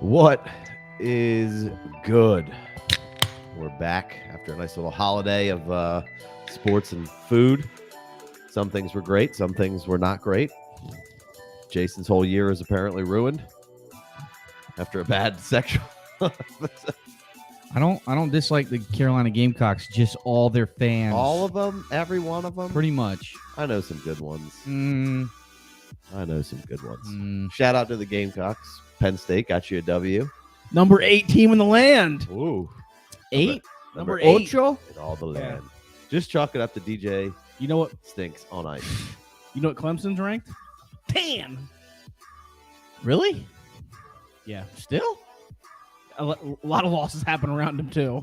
What is good? We're back after a nice little holiday of sports and food. Some things were great, some things were not great. Jason's whole year is apparently ruined after a bad sexual. I don't dislike the Carolina Gamecocks, just all their fans. All of them? Every one of them? Pretty much. I know some good ones. I know some good ones. Shout out to the Gamecocks. Penn State got you a W. Number 8 team in the land. Ooh. 8? Number 8. Ocho in all the land. Yeah. Just chalk it up to DJ. You know what stinks on ice? You know what Clemson's ranked? 10. Really? Yeah. Still? A lot of losses happen around him, too.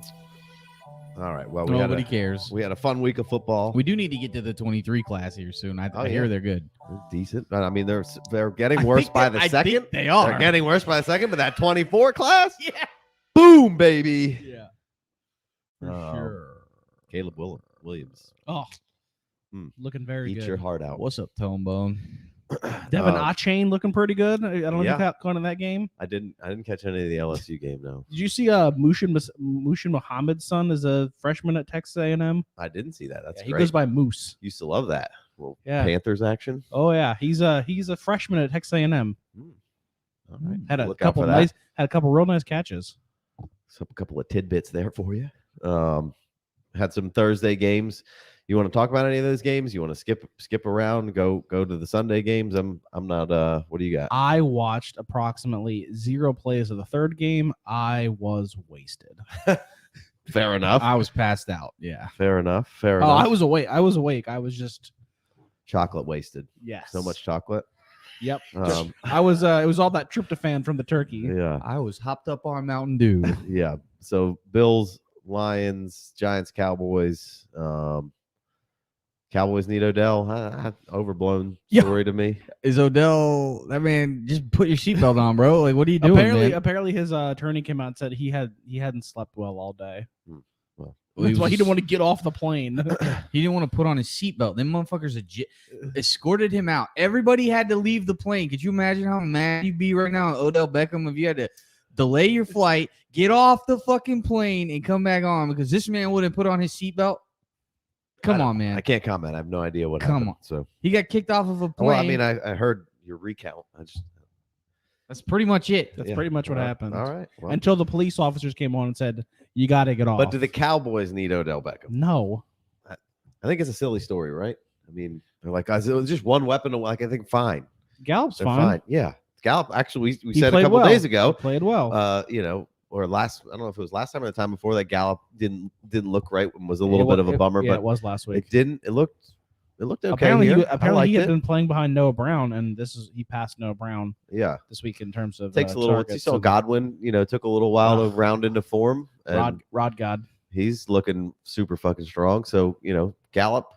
All right. Well, nobody cares. We had a fun week of football. We do need to get to the 23 class here soon. I hear they're good. They're decent. I mean, they're getting worse by the second. They are. They're getting worse by the second, but that 24 class? Yeah. Boom, baby. Yeah. For sure. Caleb Williams. Oh. Looking very good. Eat your heart out. What's up, Tone Bone? Devin Achane looking pretty good. I don't know if you caught in that game. I didn't catch any of the LSU game, no. Did you see Mushin Muhammad's son is a freshman at Texas A&M? I didn't see that. That's great. He great. goes by Moose. Used to love that. Well, Panthers action. Oh yeah, he's a freshman at Texas A&M. All right. Had a couple real nice catches. So a couple of tidbits there for you. Had some Thursday games. You want to talk about any of those games? You want to skip around, go to the Sunday games? I'm not. What do you got? I watched approximately 0 plays of the third game. I was wasted. Fair enough. I was passed out. Yeah. Fair enough. Oh, I was awake. I was just chocolate wasted. Yes. So much chocolate. Yep. I was. It was all that tryptophan from the turkey. Yeah. I was hopped up on Mountain Dew. Yeah. So Bills, Lions, Giants, Cowboys. Cowboys need Odell. Overblown story to me. Is Odell that man? Just put your seatbelt on, bro. Like, what are you doing? Apparently, his attorney came out and said he hadn't slept well all day. Well, that's why he didn't want to get off the plane. He didn't want to put on his seatbelt. Them motherfuckers escorted him out. Everybody had to leave the plane. Could you imagine how mad you'd be right now, Odell Beckham, if you had to delay your flight, get off the fucking plane, and come back on because this man wouldn't put on his seatbelt? Come on, man. I can't comment. I have no idea what happened. On. So he got kicked off of a plane. Well, I mean, I heard your recount. That's pretty much it. That's pretty much what happened. All right. Well. Until the police officers came on and said, you got to get off. But do the Cowboys need Odell Beckham? No. I think it's a silly story, right? I mean, they're like, it was just one weapon. Like, I think fine. Gallup's fine. Yeah. Gallup, actually, we said a couple days ago. He played well. Or I don't know if it was last time or the time before that Gallup didn't look right and was a little bit of a bummer. But it was last week. It looked okay. Apparently he had been playing behind Noah Brown, and he passed Noah Brown. Yeah, this week in terms of takes a little. You saw Godwin. Took a little while to round into form. Rod God. He's looking super fucking strong. So Gallup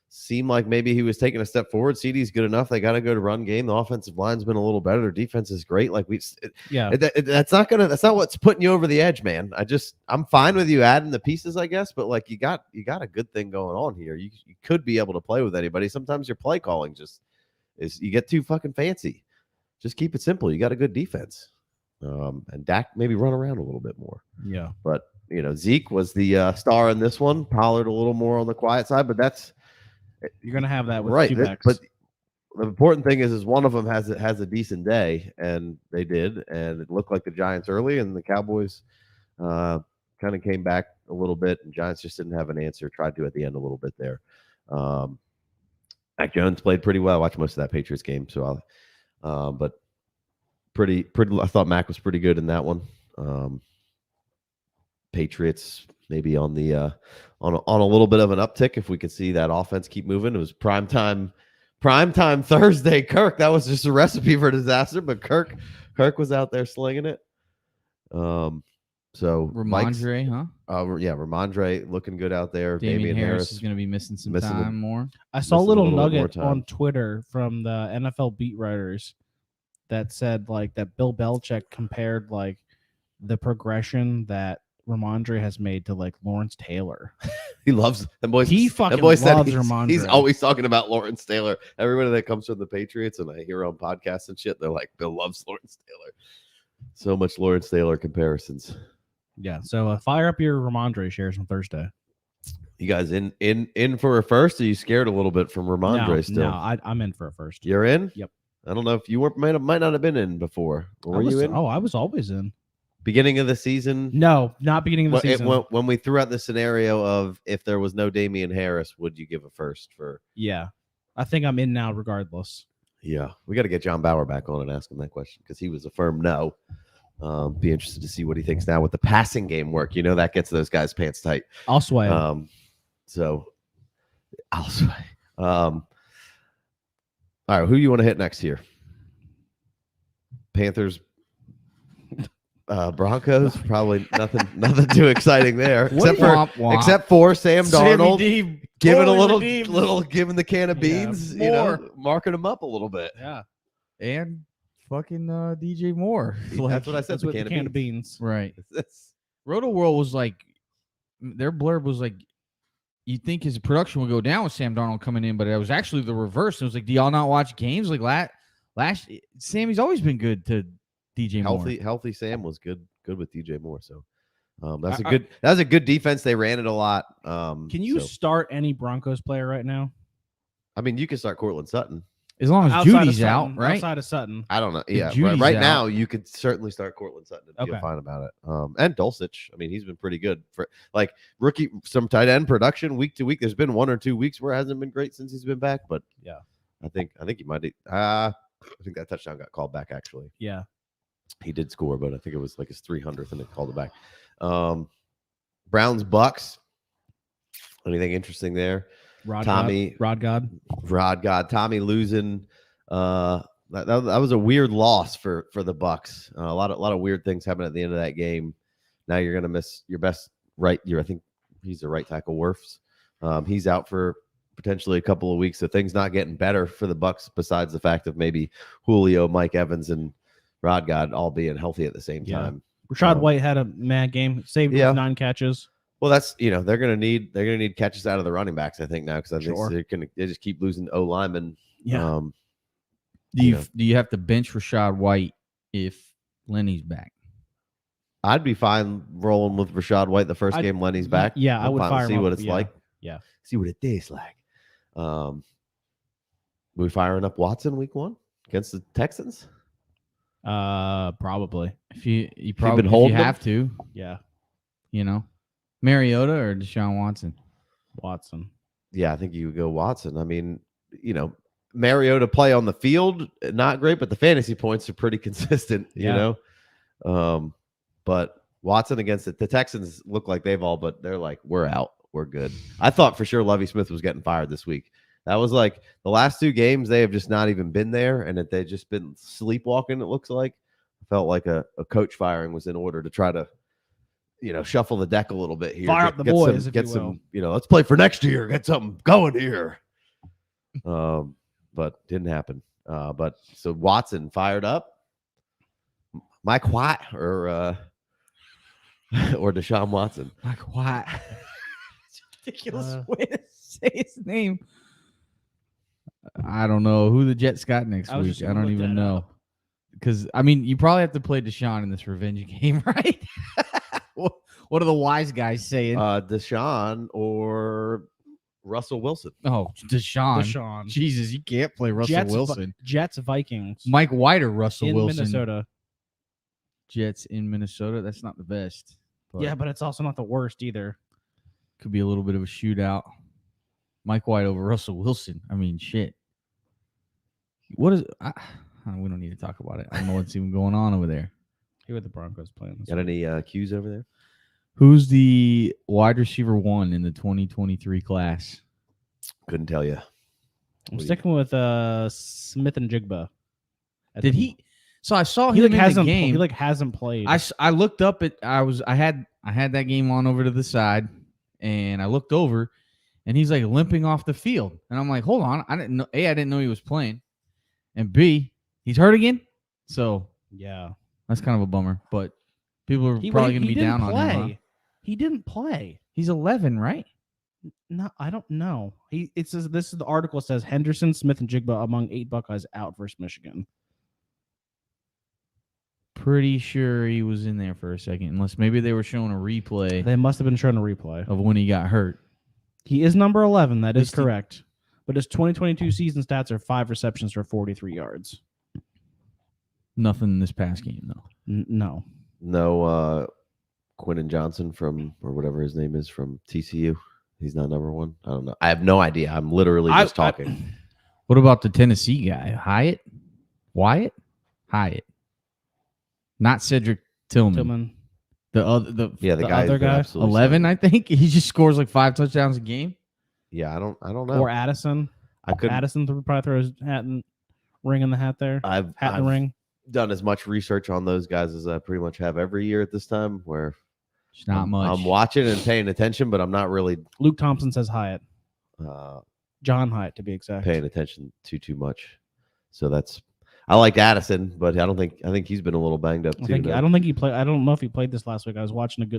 seemed like maybe he was taking a step forward. CD's good enough. They got to go to run game. The offensive line's been a little better. Their defense is great. That's not what's putting you over the edge, man. I'm fine with you adding the pieces, I guess, but like you got a good thing going on here. You could be able to play with anybody. Sometimes your play calling you get too fucking fancy. Just keep it simple. You got a good defense. And Dak maybe run around a little bit more. Yeah. But Zeke was the star in this one. Pollard a little more on the quiet side, but you're gonna have that with right. two backs. But the important thing is one of them has a decent day, and they did, and it looked like the Giants early, and the Cowboys kind of came back a little bit, and Giants just didn't have an answer. Tried to at the end a little bit there. Mac Jones played pretty well. I watched most of that Patriots game, but pretty. I thought Mac was pretty good in that one. Patriots maybe on the on a little bit of an uptick if we could see that offense keep moving. It was primetime Thursday. Kirk, that was just a recipe for disaster, but Kirk was out there slinging it. So Rhamondre, huh? Rhamondre looking good out there. Dameon Harris is going to be missing time more. I saw a little nugget on Twitter from the NFL beat writers that said like that Bill Belichick compared like the progression that Rhamondre has made to like Lawrence Taylor. He loves them boys. He fucking loves Rhamondre. He's always talking about Lawrence Taylor. Everybody that comes from the Patriots and I hear on podcasts and shit, they're like, Bill loves Lawrence Taylor. So much Lawrence Taylor comparisons. Yeah. So fire up your Rhamondre shares on Thursday. You guys in for a first? Or are you scared a little bit from Rhamondre still? No, I'm in for a first. You're in? Yep. I don't know if you might not have been in before. Were you in? Oh, I was always in. Beginning of the season? No, not beginning of the season. When we threw out the scenario of if there was no Dameon Harris, would you give a first for? Yeah, I think I'm in now regardless. Yeah, we got to get John Bauer back on and ask him that question because he was a firm no. Be interested to see what he thinks now with the passing game work. You know, that gets those guys' pants tight. I'll sway. So I'll sway. All right, who you want to hit next here? Panthers, Broncos. Probably nothing too exciting there, except for Sam Darnold giving giving the can of beans. You know, marking them up a little bit. Yeah, and fucking DJ Moore. That's what I said. The can of beans. Right. Roto World was like, their blurb was like, you'd think his production would go down with Sam Darnold coming in, but it was actually the reverse. It was like, do y'all not watch games? Like last Sammy's always been good to DJ Moore. Healthy Sam was good with DJ Moore. So that was a good defense. They ran it a lot. Can you start any Broncos player right now? I mean, you can start Cortland Sutton. As long as Judy's out, right? Outside of Sutton. I don't know. Yeah, right now you could certainly start Cortland Sutton and feel fine about it. And Dulcich. I mean, he's been pretty good for like rookie, some tight end production week to week. There's been 1 or 2 weeks where it hasn't been great since he's been back, but yeah, I think he might. I think that touchdown got called back actually. Yeah, he did score, but I think it was like his 300th and they called it back. Browns Bucs. Anything interesting there? Rod God. Tommy losing. That was a weird loss for the Bucs. A lot of weird things happened at the end of that game. Now you're gonna miss your best right. I think he's the right tackle. Wirfs. He's out for potentially a couple of weeks. So things not getting better for the Bucs. Besides the fact of maybe Julio, Mike Evans, and Rod God all being healthy at the same time. Rachaad White had a mad game. Saved 9 catches. Well, that's they're gonna need catches out of the running backs, I think, now because I think they just keep losing O linemen. Yeah. Do you have to bench Rachaad White if Lenny's back? I'd be fine rolling with Rachaad White the first game Lenny's back. Yeah, I would fire see what it's like. Yeah, see what it tastes like. We firing up Watson week 1 against the Texans? Probably. If you have to, yeah, you know. Mariota or Deshaun Watson? Watson. Yeah, I think you would go Watson. I mean, Mariota play on the field, not great, but the fantasy points are pretty consistent, you know. But Watson against the Texans look like but they're like, we're out. We're good. I thought for sure Lovie Smith was getting fired this week. That was like the last 2 games, they have just not even been there, and that they've just been sleepwalking, it looks like. Felt like a coach firing was in order to try to shuffle the deck a little bit here. Fire up the boys, get some, let's play for next year. Get something going here. But didn't happen. But so Watson fired up. Mike White or Deshaun Watson. Mike White. It's a ridiculous way to say his name. I don't know who the Jets got next week. I don't even know. Because, I mean, you probably have to play Deshaun in this revenge game, right? What are the wise guys saying? Deshaun or Russell Wilson. Oh, Deshaun. Jesus, you can't play Russell Wilson. Jets, Vikings. Mike White or Russell Wilson. Minnesota. Jets in Minnesota. That's not the best. Yeah, but it's also not the worst either. Could be a little bit of a shootout. Mike White over Russell Wilson. I mean, shit. What is... we don't need to talk about it. I don't know what's even going on over there. Who are the Broncos playing? Got any Qs over there? Who's the wide receiver 1 in the 2023 class? Couldn't tell you. I'm sticking with Smith and Jigba. Did he? So I saw him in the game. He hasn't played. I looked up at I had that game on over to the side, and I looked over, and he's like limping off the field, and I'm like, hold on, I didn't know he was playing, and B, he's hurt again. So yeah, that's kind of a bummer. But people are probably going to be down on him. Huh? He didn't play. He's 11, right? No, I don't know. This is the article says Henderson, Smith, and Jigba among 8 Buckeyes out versus Michigan. pretty sure he was in there for a second, unless maybe they were showing a replay. They must have been showing a replay of when he got hurt. He is number 11. That is correct. But his 2022 season stats are 5 receptions for 43 yards. Nothing in this past game, though. No. No Quinton Johnson or whatever his name is from TCU. He's not number 1. I don't know. I have no idea. I'm literally just talking. What about the Tennessee guy? Wyatt? Hyatt. Not Cedric Tillman. The guy other guy. 11, I think. He just scores like 5 touchdowns a game. Yeah, I don't know. Or Addison. Addison probably throw his ring in the hat there. I've ring. Done as much research on those guys as I pretty much have every year at this time, where it's not much. I'm watching and paying attention, but I'm not really. Luke Thompson says Hyatt. John Hyatt, to be exact. Paying attention too much. So I like Addison, but I think he's been a little banged up too. I don't think he played. I don't know if he played this last week. I was watching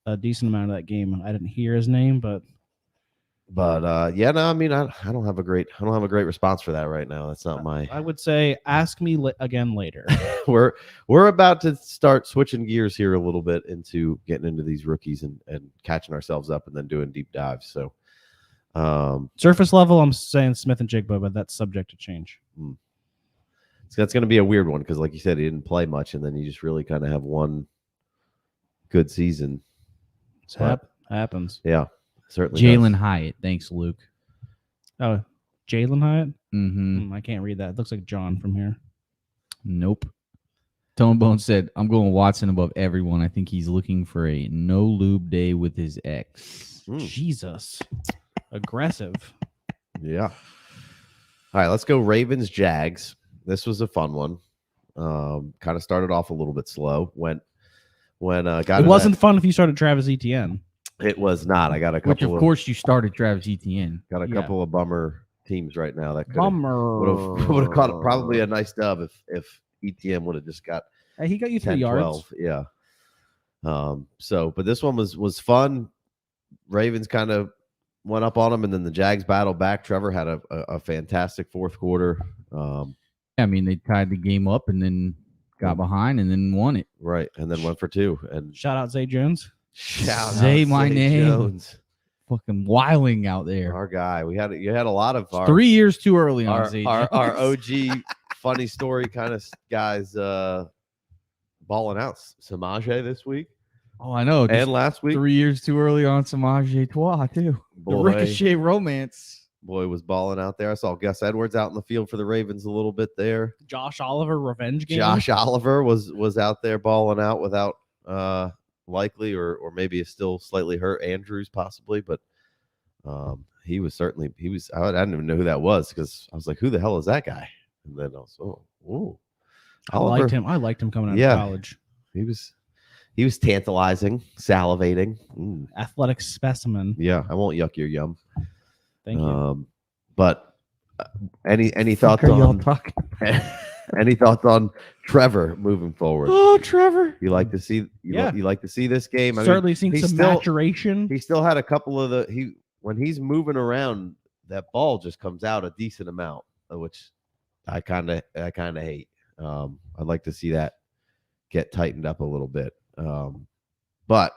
a decent amount of that game. I didn't hear his name, but yeah, no, I mean, I don't have a great response for that right now. That's not my. I would say ask me again later. we're about to start switching gears here a little bit into getting into these rookies and catching ourselves up and then doing deep dives. So, surface level, I'm saying Smith and Jigba, but that's subject to change. So that's going to be a weird one because, like you said, he didn't play much, and then you just really kind of have one good season. Happens. Yeah. Certainly Jalen Hyatt. Thanks, Luke. Oh, Jalen Hyatt? Mm-hmm. I can't read that. It looks like John from here. Nope. Tone Bone said, I'm going Watson above everyone. I think he's looking for a no lube day with his ex. Jesus. Aggressive. Yeah. All right, let's go Ravens, Jags. This was a fun one. Kind of started off a little bit slow. It wasn't fun if you started Travis Etienne. It was not. I got a couple. Which, of course, you started Travis Etienne. Got a couple of bummer teams right now that would have caught probably a nice dub if Etienne would have just got. He got you 3 yards. 12. Yeah. But this one was fun. Ravens kind of went up on them, and then the Jags battled back. Trevor had a fantastic fourth quarter. I mean, they tied the game up and then got behind and then won it. Right, and then went for 2. And shout out Zay Jones. Say my name. Jones. Fucking wiling out there. Our guy. You had a lot of our 3 years too early on our OG funny story kind of guys balling out. Samaje this week. Oh, I know. And last week. 3 years too early on Samaje Trois too. The Ricochet romance. Boy was balling out there. I saw Gus Edwards out in the field for the Ravens a little bit there. Josh Oliver revenge game. Josh Oliver was out there balling out without likely or maybe is still slightly hurt Andrews possibly, but he was I didn't even know who that was because I was like, who the hell is that guy? And then also, I liked him coming out of college. He was tantalizing, salivating, athletic specimen. Yeah, I won't yuck your yum. Thank you. But any thoughts on any thoughts on Trevor moving forward? Oh, Trevor! You like to see you like to see this game? Certainly seen some maturation. He still had a couple of when he's moving around, that ball just comes out a decent amount, which I kind of hate. I'd like to see that get tightened up a little bit. But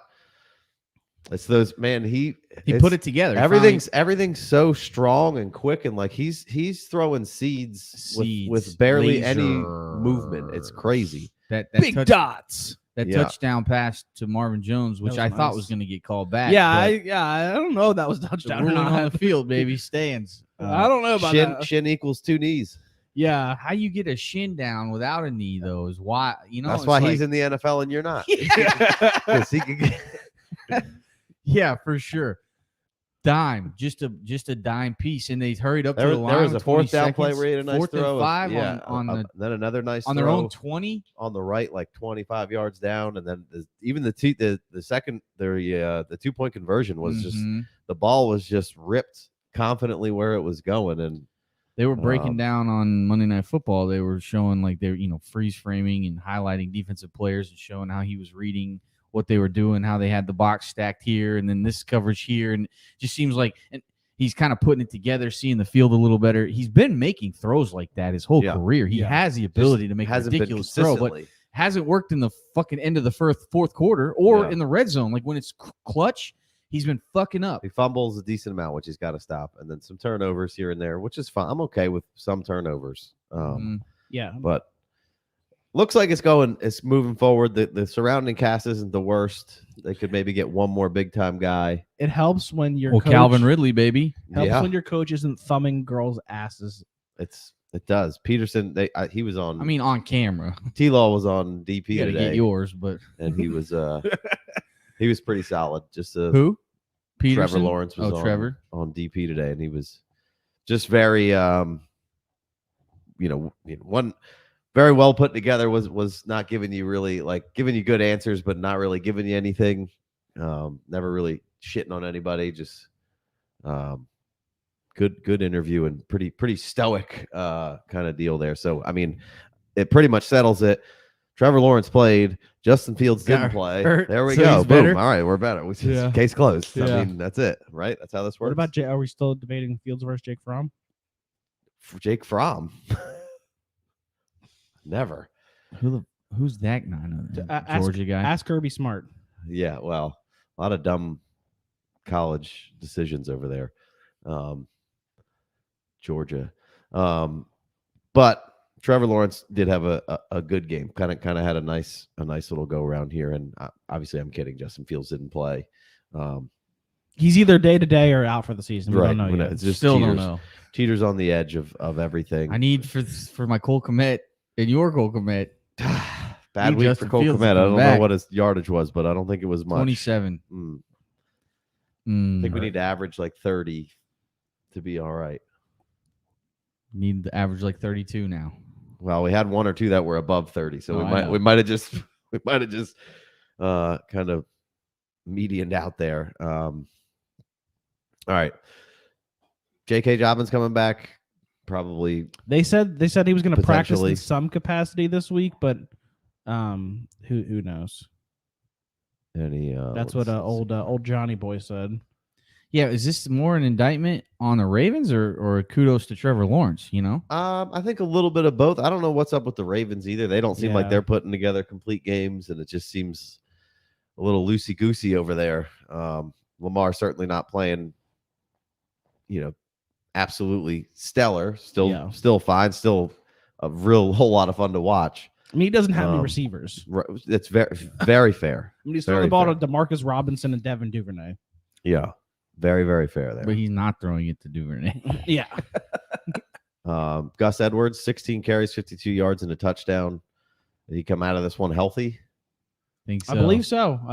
it's those he put it together. Everything's so strong and quick, and like he's throwing seeds with barely any movement. It's crazy. That big dots. That touchdown pass to Marvin Jones, which I thought was going to get called back. I don't know if that was touchdown or not. On the field, baby, stands. I don't know about that. Shin equals 2 knees. Yeah, how you get a shin down without a knee though is why that's why he's in the NFL and you're not. Yeah, he can get. Yeah, for sure. Dime, just a dime piece, and they hurried up to the line. There was a 4th down seconds, play where he had a nice throw. 4th and 5 then another nice on throw their own 20 on the right, like 25 yards down, and then even the 2-point conversion was just the ball was just ripped confidently where it was going, and they were breaking down on Monday Night Football. They were showing like they're freeze framing and highlighting defensive players and showing how he was reading what they were doing, how they had the box stacked here and then this coverage here. And it just seems like he's kind of putting it together, seeing the field a little better. He's been making throws like that his whole career. He has the ability to make a ridiculous throw, but hasn't worked in the fucking end of the fourth quarter or Yeah. in the red zone. Like when it's clutch, he's been fucking up. He fumbles a decent amount, which he's got to stop, and then some turnovers here and there, which is fine. I'm okay with some turnovers. Yeah, but looks like it's moving forward. The surrounding cast isn't the worst. They could maybe get one more big time guy. it helps when your coach, Calvin Ridley, baby. helps when your coach isn't thumbing girls' asses. It does. Peterson, he was on. I mean, on camera. T-Law was on DP You gotta today, get yours, but and he was he was pretty solid. Just who? Peterson? Trevor Lawrence was on DP today, and he was just very one very well put together. Was not giving you really giving you good answers, but not really giving you anything. Never really shitting on anybody. Just good interview and pretty stoic kind of deal there. So I mean, it pretty much settles it. Trevor Lawrence played. Justin Fields didn't play. There we go. Boom. Better. All right, we're better. Case closed. Yeah. I mean, that's it, right? That's how this works. What about are we still debating Fields versus Jake Fromm? Jake Fromm? Never. Who's that guy? Georgia guy. Ask Kirby Smart. Yeah, well, a lot of dumb college decisions over there. Georgia. But Trevor Lawrence did have a good game. Kind of had a nice little go around here. And obviously, I'm kidding. Justin Fields didn't play. He's either day to day or out for the season. We right. don't know yet. It's just Still don't know. Teeters on the edge of everything. I need for my Cole Kmet and your Cole Kmet. Bad week for Cole Kmet. I don't know what his yardage was, but I don't think it was much. 27. I think we need to average like 30 to be all right. Need to average like 32 now. Well, we had one or two that were above 30, so we might have just kind of medianed out there. All right, J.K. Dobbins coming back. Probably. They said he was going to practice in some capacity this week, but who knows? That's what old Johnny boy said. Yeah, is this more an indictment on the Ravens or kudos to Trevor Lawrence, you know? I think a little bit of both. I don't know what's up with the Ravens either. They don't seem like they're putting together complete games, and it just seems a little loosey-goosey over there. Lamar certainly not playing, absolutely stellar. Still fine. Still a whole lot of fun to watch. I mean, he doesn't have any receivers. It's very, very fair. I mean, he's throwing the ball to DeMarcus Robinson and Devin Duvernay. Yeah. Very, very fair there. But he's not throwing it to Duvernay. Yeah. Gus Edwards, 16 carries, 52 yards, and a touchdown. Did he come out of this one healthy? Think so. I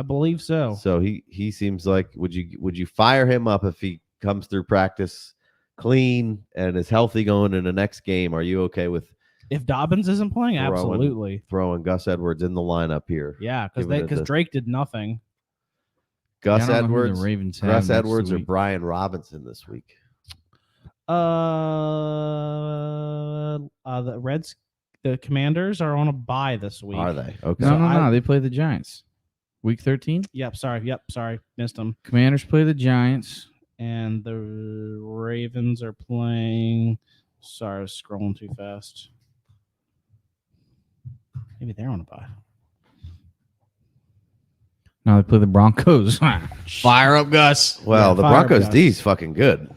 believe so. So he seems like would you fire him up if he comes through practice clean and is healthy going in the next game? Are you okay with if Dobbins isn't playing? Absolutely. Throwing Gus Edwards in the lineup here. Yeah, because Drake did nothing. Gus Edwards, Gus Edwards, or Brian Robinson this week? The Commanders are on a bye this week. Are they? Okay. No. They play the Giants. Week 13? Yep. Sorry. Missed them. Commanders play the Giants. And the Ravens are playing. Sorry, I was scrolling too fast. Maybe they're on a bye. No, they play the Broncos. Fire up, Gus. Well, the Broncos D is fucking good.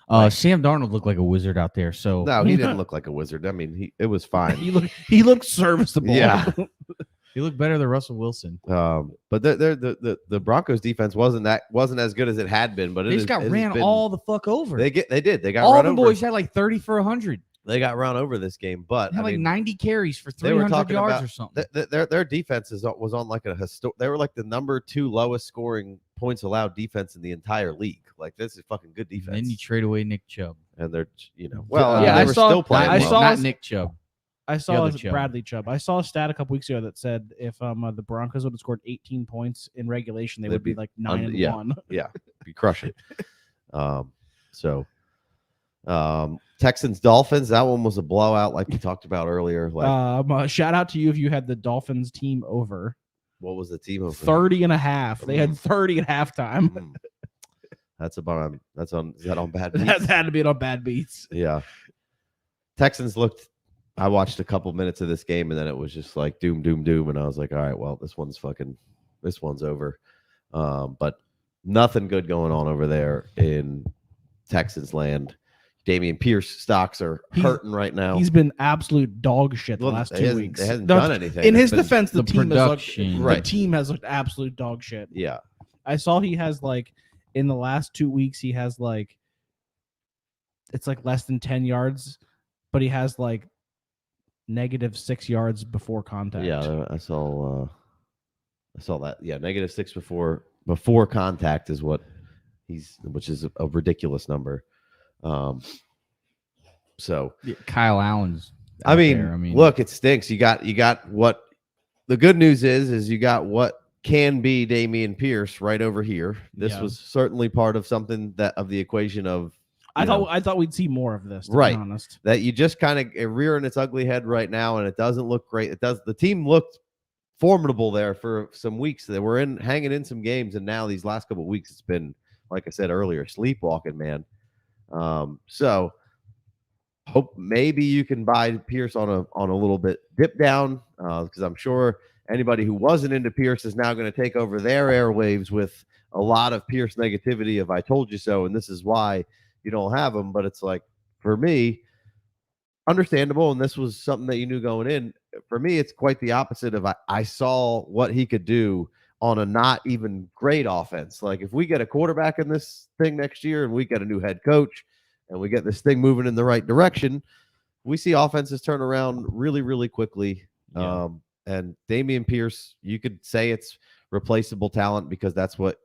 Sam Darnold looked like a wizard out there. So no, he didn't look like a wizard. I mean, it was fine. he looked serviceable. Yeah, he looked better than Russell Wilson. But the Broncos defense wasn't as good as it had been. But they just got ran all the fuck over. They did. They got all run the over. Boys had like 30 for 100. They got run over this game, but they had 90 carries for 300 yards or something. Their defense was on like they were like the number 2 lowest scoring points allowed defense in the entire league. Like this is fucking good defense. And then you trade away Nick Chubb, and they're they were still playing. I saw not Nick Chubb. I saw Bradley Chubb. I saw a stat a couple weeks ago that said if the Broncos would have scored 18 points in regulation, they would be like 9-1. Yeah, be crushing. Texans Dolphins, that one was a blowout like we talked about earlier. Shout out to you if you had the Dolphins team over. What was the team over? 30.5. They had 30 at halftime. Is that on bad beats? That had to be on bad beats. Yeah. Texans looked I watched a couple minutes of this game, and then it was just like doom, doom, doom, and I was like, all right, well, this one's over. But nothing good going on over there in Texans land. Dameon Pierce stocks are hurting right now. He's been absolute dog shit the last 2 weeks. He hasn't done anything. In his defense, the team has looked absolute dog shit. Yeah. I saw he has like in the last 2 weeks, he has like it's like less than 10 yards, but he has like -6 yards before contact. Yeah, I saw that. Yeah, -6 before contact is what which is a ridiculous number. So Kyle Allen's. I mean, look, it stinks. You got what the good news is you got what can be Dameon Pierce right over here. This was certainly part of something of the equation of. I thought we'd see more of this. To be honest, that you just kind of rearing its ugly head right now, and it doesn't look great. The team looked formidable there for some weeks. They were hanging in some games, and now these last couple of weeks, it's been, like I said earlier, sleepwalking, man. So hope maybe you can buy Pierce on a little bit dip down, because I'm sure anybody who wasn't into Pierce is now going to take over their airwaves with a lot of Pierce negativity of I told you so, and this is why you don't have him. But it's like, for me, understandable, and this was something that you knew going in. For me, it's quite the opposite of I saw what he could do on a not even great offense. Like, if we get a quarterback in this thing next year and we get a new head coach and we get this thing moving in the right direction, we see offenses turn around really, really quickly. Yeah. And Dameon Pierce, you could say it's replaceable talent because that's what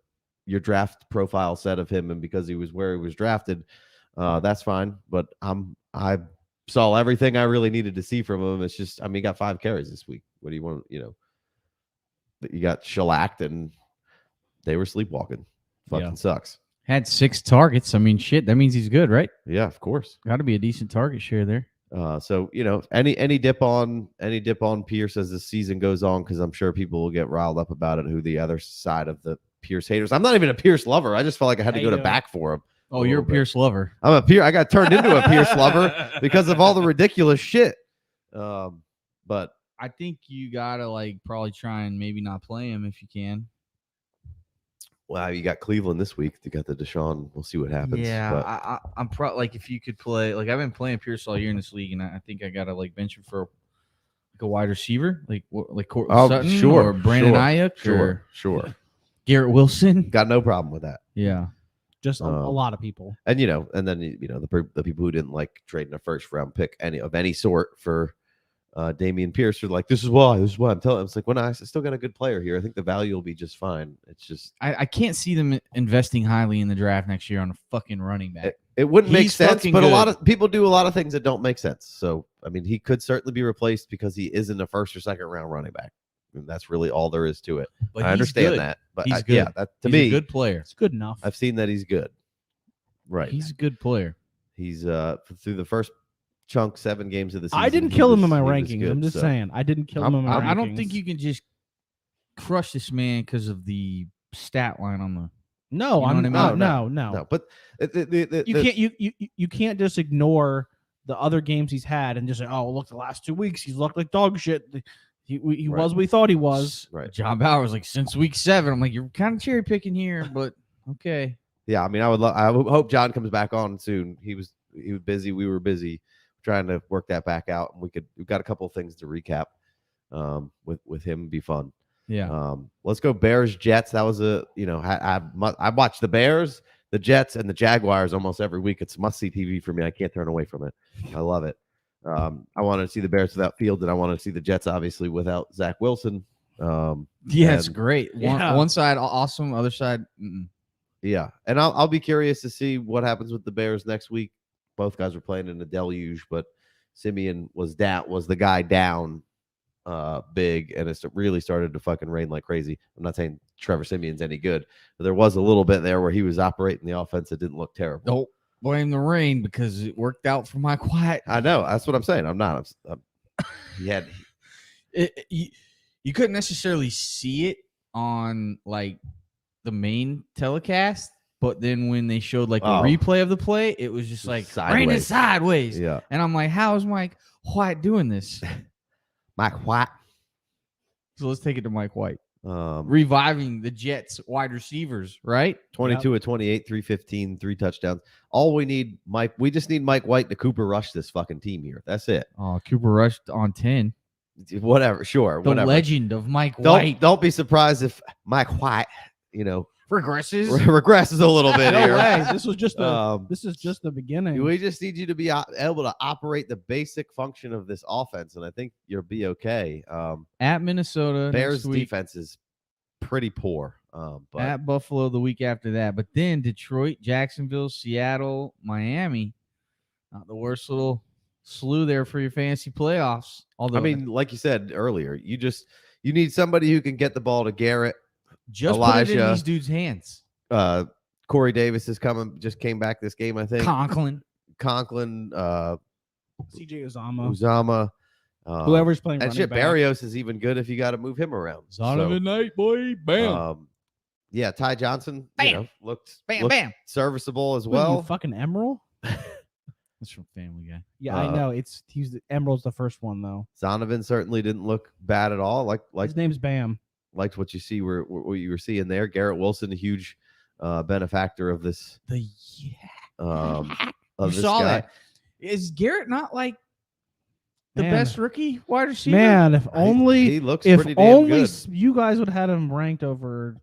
your draft profile said of him, and because he was where he was drafted, that's fine. But I saw everything I really needed to see from him. It's just, he got 5 carries this week. What do you want? You got shellacked and they were sleepwalking. Fucking sucks. Had 6 targets. Shit, that means he's good, right? Yeah, of course. Got to be a decent target share there. So any dip on Pierce as the season goes on, because I'm sure people will get riled up about it. Who the other side of the Pierce haters? I'm not even a Pierce lover. I just felt like I had to go to bat for him. Oh, you're a Pierce lover. I got turned into a Pierce lover because of all the ridiculous shit. But I think you gotta probably try and maybe not play him if you can. Well, you got Cleveland this week. You got the Deshaun. We'll see what happens. Yeah, I'm if you could play, I've been playing Pierce all year in this league, and I think I gotta bench him for a wide receiver, Sutton, sure, or Brandon Ayuk, sure. Garrett Wilson. Got no problem with that. Yeah, just a lot of people, and and then the people who didn't like trading a first round pick of any sort for Dameon Pierce are like, this is why I'm telling. It's like, when I still got a good player here. I think the value will be just fine. It's just I can't see them investing highly in the draft next year on a fucking running back. It wouldn't make sense, but a lot of people do a lot of things that don't make sense. So he could certainly be replaced because he isn't a first or second round running back. That's really all there is to it. But I understand that, but he's good. Yeah, that to me, a good player. It's good enough. I've seen that he's good. Right, he's a good player. He's through the first chunk 7 games of the season. I didn't kill him in my rankings. Good, I'm just saying. I didn't kill him in my rankings. I don't think you can just crush this man because of the stat line on the. No, no. But you can't just ignore the other games he's had and just say, oh, look, the last 2 weeks he's looked like dog shit. He was what we thought he was. Right. John Bauer's since week 7. I'm like, you're kind of cherry picking here, but okay. Yeah, I would hope John comes back on soon. He was busy. We were busy trying to work that back out, and we've got a couple of things to recap with him. Be fun. Yeah. Let's go Bears Jets. That was I watch the Bears, the Jets, and the Jaguars almost every week. It's must-see TV for me. I can't turn away from it. I love it. I wanted to see the Bears without Fields, and I wanted to see the Jets obviously without Zach Wilson. It's great. One side awesome, other side. Yeah, and I'll be curious to see what happens with the Bears next week. Both guys were playing in a deluge, but Simeon was the guy down big, and it really started to fucking rain like crazy. I'm not saying Trevor Simeon's any good, but there was a little bit there where he was operating the offense that didn't look terrible. Don't blame the rain because it worked out for my quiet. I know. That's what I'm saying. I'm not. You couldn't necessarily see it on the main telecast, But then when they showed like a replay of the play, it was just like ran it sideways. Yeah. And I'm like, how is Mike White doing this? Mike White. So let's take it to Mike White. Reviving the Jets wide receivers, right? 22 of 28, 315, 3 touchdowns. All we need, Mike. We just need Mike White to Cooper Rush this fucking team here. That's it. Oh, Cooper Rush on 10. Whatever, sure. The legend of Mike White. Don't be surprised if Mike White, regresses a little bit no here. way. This was just this is just the beginning. We just need you to be able to operate the basic function of this offense, and I think you'll be okay. At Minnesota, Bears next week, defense is pretty poor. But at Buffalo the week after that, but then Detroit, Jacksonville, Seattle, Miami. Not the worst little slew there for your fantasy playoffs. Although, I mean, like you said earlier, you need somebody who can get the ball to Garrett. Just Elijah, put it in these dudes' hands. Corey Davis just came back this game, I think. Conklin, CJ Uzama. Whoever's playing that shit, Barrios is even good if you got to move him around. Zonavan Knight, boy, bam. Yeah, Ty Johnson, looked serviceable as well. well. Fucking Emerald. That's from Family Guy. Yeah, I know. Emerald's the first one though. Zonovan certainly didn't look bad at all. Like his name's Bam. Liked what you see what you were seeing there. Garrett Wilson, a huge benefactor of this. Of this saw guy. that. Is Garrett not like the best rookie wide receiver? Man, if only he looks pretty damn good. You guys would have had him ranked over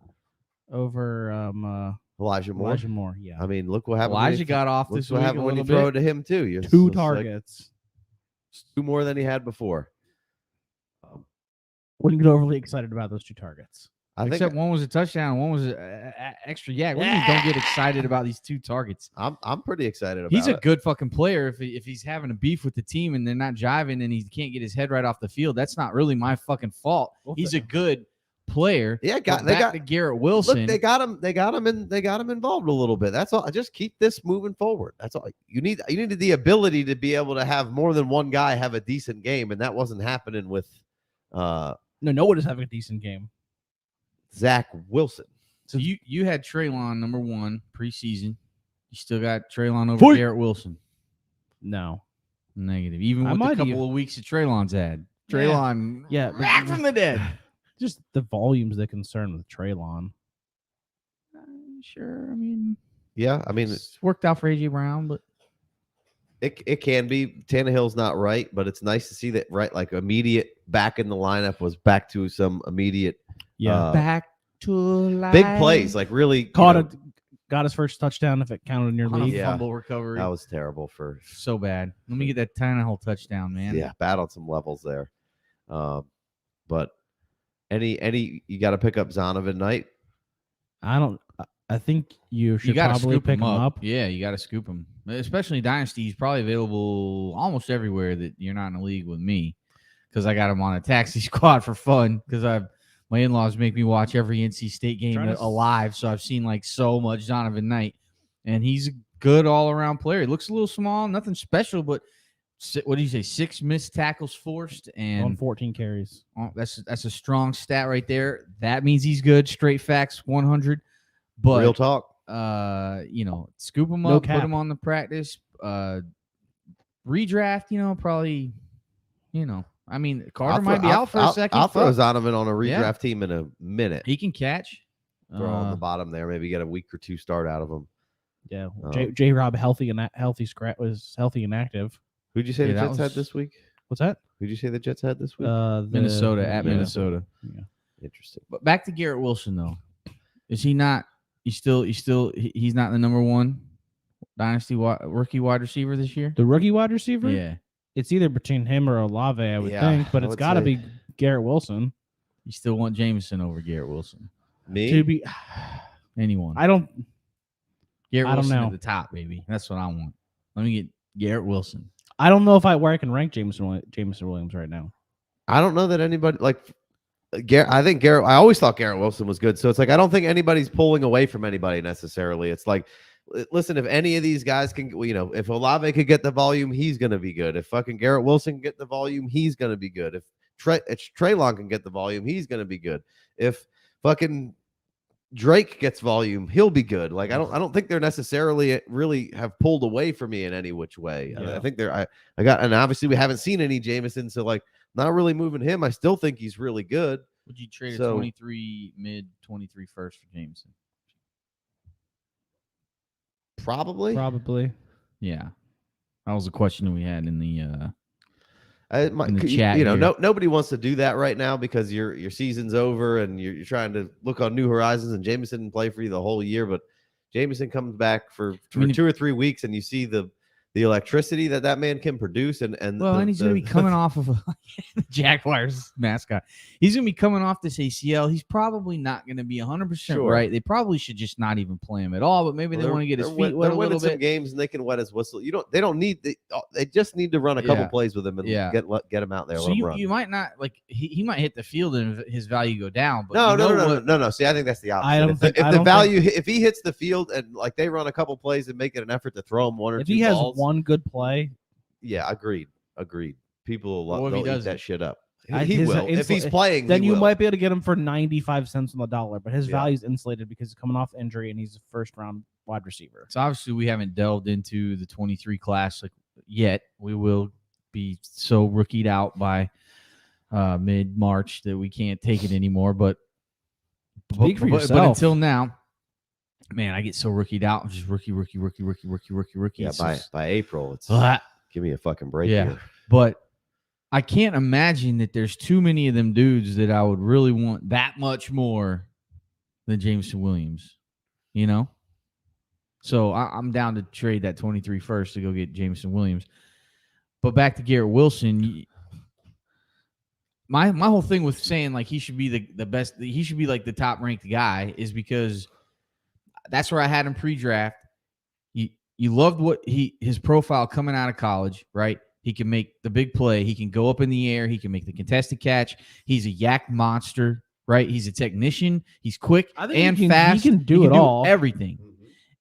Elijah Moore. Yeah. I mean, look what happened. Elijah got off this week. What happened when you throw it to him too? 2 targets. Like 2 more than he had before. Wouldn't get overly excited about those 2 targets. Except one was a touchdown, one was an extra yak. Don't get excited about these 2 targets. I'm pretty excited about it. He's a good fucking player. If he's having a beef with the team and they're not jiving and he can't get his head right off the field, that's not really my fucking fault. He's a good player. Yeah, they got Garrett Wilson. Look, they got him involved a little bit. That's all. Just keep this moving forward. That's all. You needed the ability to be able to have more than one guy have a decent game, and that wasn't happening with no one is having a decent game. Zach Wilson. So you had Treylon number 1 preseason. You still got Treylon over Garrett Wilson. No. Negative. Even with a couple of weeks that Treylon's had. Treylon back from the dead. Just the volume's the concern with Treylon. Sure. I mean, it's worked out for AJ Brown, but it can be. Tannehill's not right, but it's nice to see that like immediate back in the lineup was back to some immediate back to life. Big plays, like really got his first touchdown if it counted in your league. Fumble recovery. That was terrible so bad. Let me get that Tannehill touchdown, man. Yeah, bad on some levels there. But any you got to pick up Zonovan Knight. I think you should probably pick him up. Yeah, you got to scoop him. Especially Dynasty, he's probably available almost everywhere that you're not in a league with me, because I got him on a taxi squad for fun, because my in-laws make me watch every NC State game alive, so I've seen like so much Zonovan Knight, and he's a good all-around player. He looks a little small, nothing special, but what do you say? 6 missed tackles forced and on 14 carries. Oh, that's a strong stat right there. That means he's good. Straight facts, 100. But real talk. Scoop him up, put him on the practice. Redraft, probably. I mean, Carter might be out for a second. I'll throw Zonovan on a redraft team in a minute. He can catch. Throw on the bottom there. Maybe get a week or 2 start out of him. Yeah, J-Rob was healthy and active. Who'd you say the Jets had this week? What's that? Who'd you say the Jets had this week? Minnesota at Minnesota. Yeah, interesting. But back to Garrett Wilson though, is he not? He's not the number 1 Dynasty rookie wide receiver this year. The rookie wide receiver? Yeah, it's either between him or Olave, I would think, but it's got to be Garrett Wilson. You still want Jameson over Garrett Wilson? Me? To be anyone? Garrett Wilson at the top, baby. That's what I want. Let me get Garrett Wilson. I don't know where I can rank Jameson Williams right now. I don't know that anybody like Garrett. I think Garrett. I always thought Garrett Wilson was good. So it's like I don't think anybody's pulling away from anybody necessarily. It's like, listen, if any of these guys can, if Olave could get the volume, he's going to be good. If fucking Garrett Wilson can get the volume, he's going to be good. If Treylon can get the volume, he's going to be good. If fucking Drake gets volume, he'll be good. Like I don't think they're necessarily really have pulled away from me in any which way. I think I got, and obviously we haven't seen any Jameson, so like not really moving him. I still think he's really good. Would you trade a 23 first for Jameson? Probably. Yeah. That was a question we had in the in the chat. Nobody wants to do that right now because your season's over and you're trying to look on new horizons. And Jameson didn't play for you the whole year, but Jameson comes back for 2 or 3 weeks, and you see the electricity that man can produce, and he's going to be coming off of the Jaguars mascot. He's going to be coming off this ACL. He's probably not going to be 100% right. They probably should just not even play him at all. But maybe they want to get his feet wet a little bit. Some games and they can wet his whistle. They don't need. They just need to run a couple plays with him and get him out there. So you might not like he might hit the field and his value go down. But no. See, I think that's the opposite. If he hits the field and like they run a couple plays and make it an effort to throw him one or two balls. One good play. Yeah, agreed. People will eat that shit up. He will. If he's playing, then you might be able to get him for 95 cents on the dollar, but his value is insulated because he's coming off injury and he's a first-round wide receiver. So obviously we haven't delved into the 23 class yet. We will be so rookied out by mid-March that we can't take it anymore. But until now, man, I get so rookied out. I'm just rookie. Yeah, by April, it's give me a fucking break here. But I can't imagine that there's too many of them dudes that I would really want that much more than Jameson Williams, So I'm down to trade that 23 first to go get Jameson Williams. But back to Garrett Wilson, my whole thing with saying like he should be the best, he should be like the top ranked guy is because that's where I had him pre-draft. You loved his profile coming out of college, right? He can make the big play. He can go up in the air. He can make the contested catch. He's a yak monster, right? He's a technician. He's quick and fast. He can do all. Everything.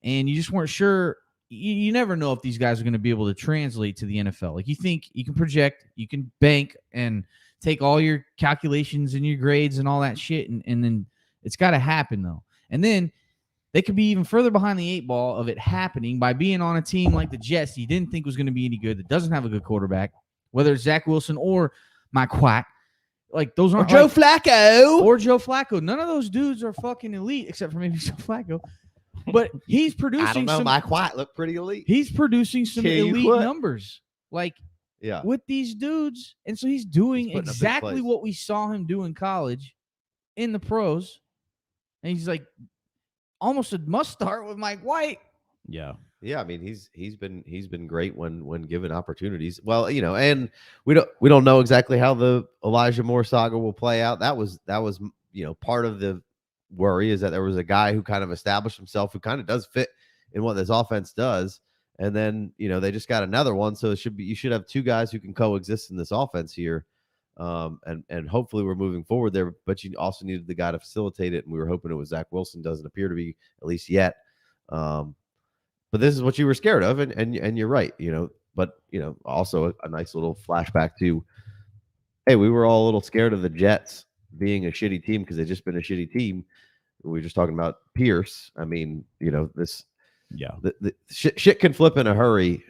And you just weren't sure. You never know if these guys are going to be able to translate to the NFL. Like you think you can project, you can bank and take all your calculations and your grades and all that shit. And then it's got to happen though. And then they could be even further behind the 8 ball of it happening by being on a team like the Jets you didn't think was going to be any good, that doesn't have a good quarterback, whether it's Zach Wilson or Mike White. Like those aren't Joe Flacco. None of those dudes are fucking elite except for maybe Joe Flacco. But he's producing. I don't know. Mike White looked pretty elite. He's producing some elite numbers, with these dudes, and so he's doing exactly what we saw him do in college, in the pros, and he's like. Almost a must start with Mike White. Yeah. I mean, he's been great when given opportunities. Well, and we don't know exactly how the Elijah Moore saga will play out. That was part of the worry is that there was a guy who kind of established himself who kind of does fit in what this offense does, and then they just got another one. So you should have 2 guys who can coexist in this offense here. And hopefully we're moving forward there, but you also needed the guy to facilitate it, and we were hoping it was Zach Wilson. Doesn't appear to be, at least yet. But this is what you were scared of, and you're right, but also a nice little flashback to, hey, we were all a little scared of the Jets being a shitty team because they've just been a shitty team. We were just talking about Pierce. I mean, this the shit can flip in a hurry.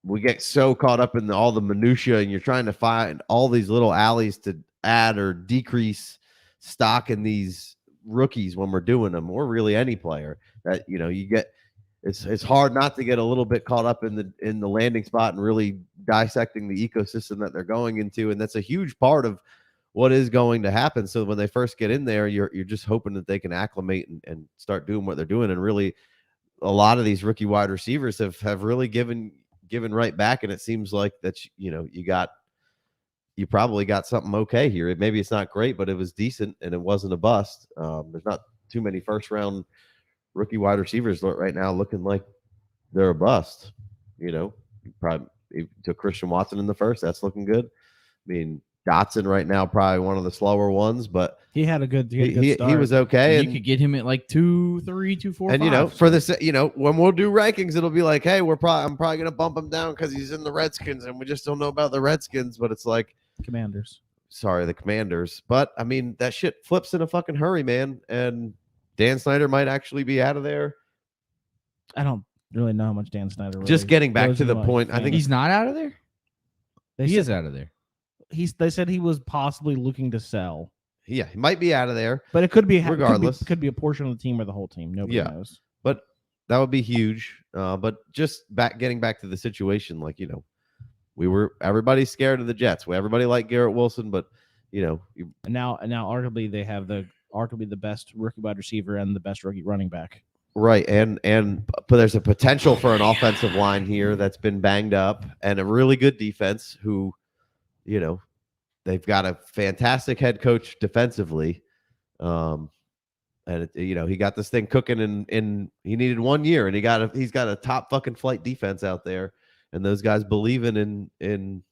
We get so caught up in all the minutia, and you're trying to find all these little alleys to add or decrease stock in these rookies when we're doing them, or really any player that you get. It's hard not to get a little bit caught up in the landing spot and really dissecting the ecosystem that they're going into, and that's a huge part of what is going to happen. So when they first get in there, you're just hoping that they can acclimate and start doing what they're doing. And really, a lot of these rookie wide receivers have really given right back, and it seems like that you probably got something okay here. Maybe it's not great, but it was decent and it wasn't a bust. There's not too many first round rookie wide receivers right now looking like they're a bust. You probably took Christian Watson in the first. That's looking good. I mean, Dotson right now probably one of the slower ones, but he had a good he was okay. And you could get him at like 2, 3, 2, 4, and 5. For this, when we'll do rankings, it'll be like, hey, I'm probably gonna bump him down because he's in the Redskins, and we just don't know about the Redskins. But it's like Commanders. the Commanders. But I mean, that shit flips in a fucking hurry, man. And Dan Snyder might actually be out of there. I don't really know how much Dan Snyder. Really Just getting back to the point, I think he's not out of there. He is out of there. They said he was possibly looking to sell. Yeah, he might be out of there, but it could be regardless. Could be a portion of the team or the whole team. Nobody knows. But that would be huge. But just getting back to the situation, like, you know, everybody's scared of the Jets. Everybody liked Garrett Wilson, but you know, and now arguably they have the best rookie wide receiver and the best rookie running back. Right, but there's a potential for an offensive line here that's been banged up, and a really good defense. Who, you know, they've got a fantastic head coach defensively, and you know, he got this thing cooking in he needed 1 year, and he's got a top fucking flight defense out there, and those guys believing in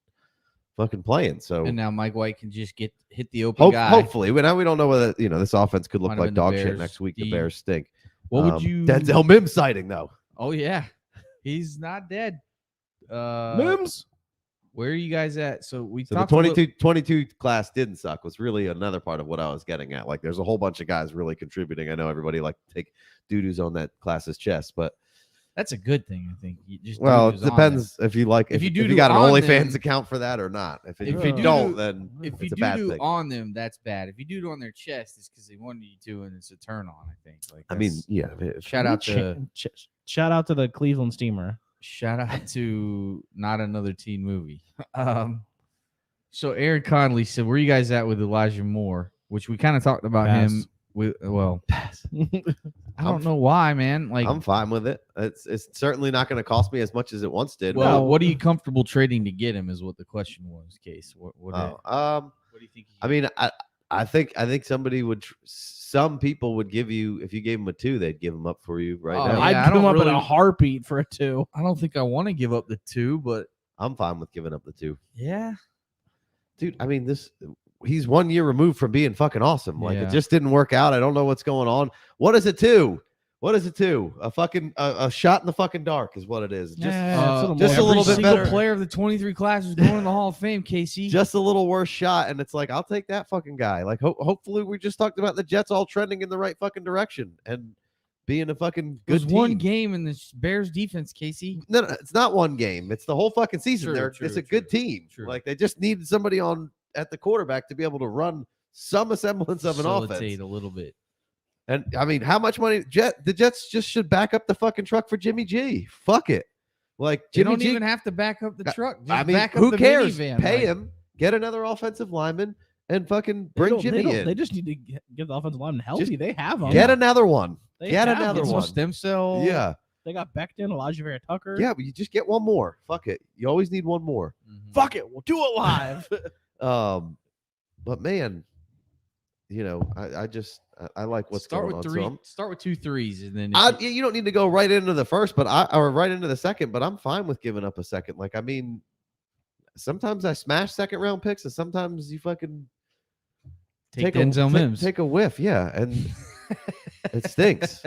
fucking playing. So and now Mike White can just hit the open guy. Hopefully, we don't know whether, you know, this offense could look like dog shit next week. The Bears stink. What would you Denzel Mims sighting though? Oh yeah, he's not dead. Mims, where are you guys at? So the 22 class didn't suck was really another part of what I was getting at. Like, there's a whole bunch of guys really contributing. I know everybody like to take doo-doos on that class's chest, but that's a good thing, I think. You just it depends if you like if you got an OnlyFans account for that or not. If you don't, then if it's you a bad thing. On them, that's bad. If you do it on their chest, it's because they wanted you to, and it's a turn on. I think. Like, I mean, yeah. Shout out to the Cleveland Steamer. Shout out to Not Another Teen Movie. So Aaron Conley said, "Where are you guys at with Elijah Moore?" Which we kind of talked about him with. Pass. I don't know why, man. Like, I'm fine with it. It's certainly not going to cost me as much as it once did. Well, what are you comfortable trading to get him? Is what the question was. Case. What do you think? I mean, I think somebody would. Some people would give you, if you gave them a 2, they'd give them up for you right now. I'd give them up in a heartbeat for a 2. I don't think I want to give up the 2, but I'm fine with giving up the 2. Yeah, dude. I mean, he's 1 year removed from being fucking awesome. Like, it just didn't work out. I don't know what's going on. What is it to? What is it to? A fucking a shot in the fucking dark is what it is. Just a little bit better. Player of the 23 class is going in the Hall of Fame, Casey. Just a little worse shot, and it's like, I'll take that fucking guy. Like, hopefully, we just talked about the Jets all trending in the right fucking direction and being a fucking good team. One game in the Bears defense, Casey. No, it's not one game. It's the whole fucking season. It's a good team. Like, they just needed somebody at the quarterback to be able to run some semblance of an offense a little bit. And I mean, how much money? The Jets just should back up the fucking truck for Jimmy G. Fuck it. Like, you don't even have to back up the truck. Just I mean, back who up the cares? Minivan, Pay him, get another offensive lineman, and fucking bring Jimmy in. They just need to get the offensive lineman healthy. They have them. Get another one. Get another one. Stem cell. Yeah. They got Beckham, Allegiere Tucker. Yeah, but you just get one more. Fuck it. You always need one more. Mm-hmm. Fuck it. We'll do it live. But man, you know, I like what's going on. Start with 2 3s, and then you don't need to go right into the first, or right into the second. But I'm fine with giving up a second. Like, I mean, sometimes I smash second round picks, and sometimes you fucking take Denzel Mims, take a whiff, yeah, and it stinks.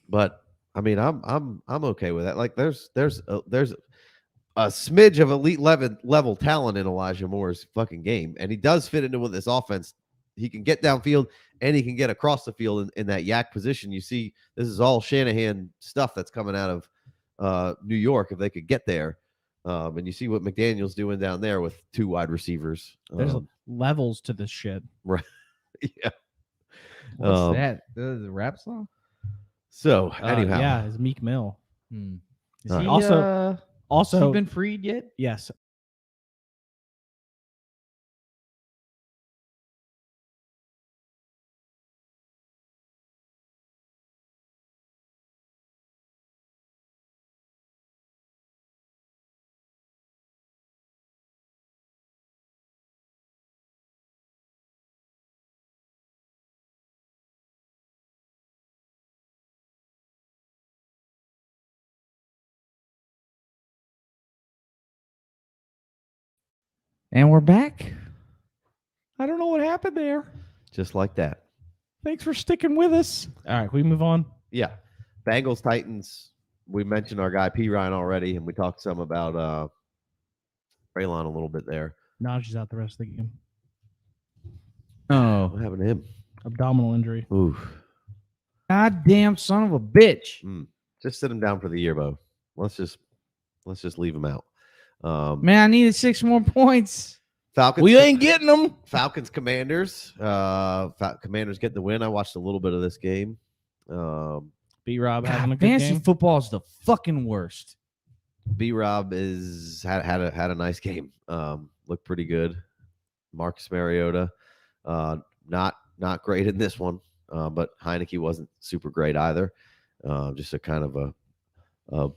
But I mean, I'm okay with that. Like, there's a smidge of elite level talent in Elijah Moore's fucking game, and he does fit into with this offense. He can get downfield and he can get across the field in that yak position. You see, this is all Shanahan stuff that's coming out of New York if they could get there. And you see what McDaniel's doing down there with 2 wide receivers. There's levels to this shit. Right. Yeah. What's that? The rap song? So, anyhow. Yeah, it's Meek Mill. Is he, also, has he been freed yet? Yes. And we're back. I don't know what happened there. Just like that. Thanks for sticking with us. All right, can we move on? Yeah. Bengals, Titans. We mentioned our guy P. Ryan already, and we talked some about Braylon a little bit there. Najee's out the rest of the game. Oh, What happened to him? Abdominal injury. Ooh. goddamn son of a bitch. Just sit him down for the year, Bo. Let's just leave him out. Man, I needed 6 more points. Falcons. We ain't getting them. Falcons Commanders. Commanders get the win. I watched a little bit of this game. B-Rob having a good Fantasy game. football is the fucking worst. B-Rob had a nice game. Looked pretty good. Marcus Mariota, not great in this one, but Heineke wasn't super great either. Just a kind of a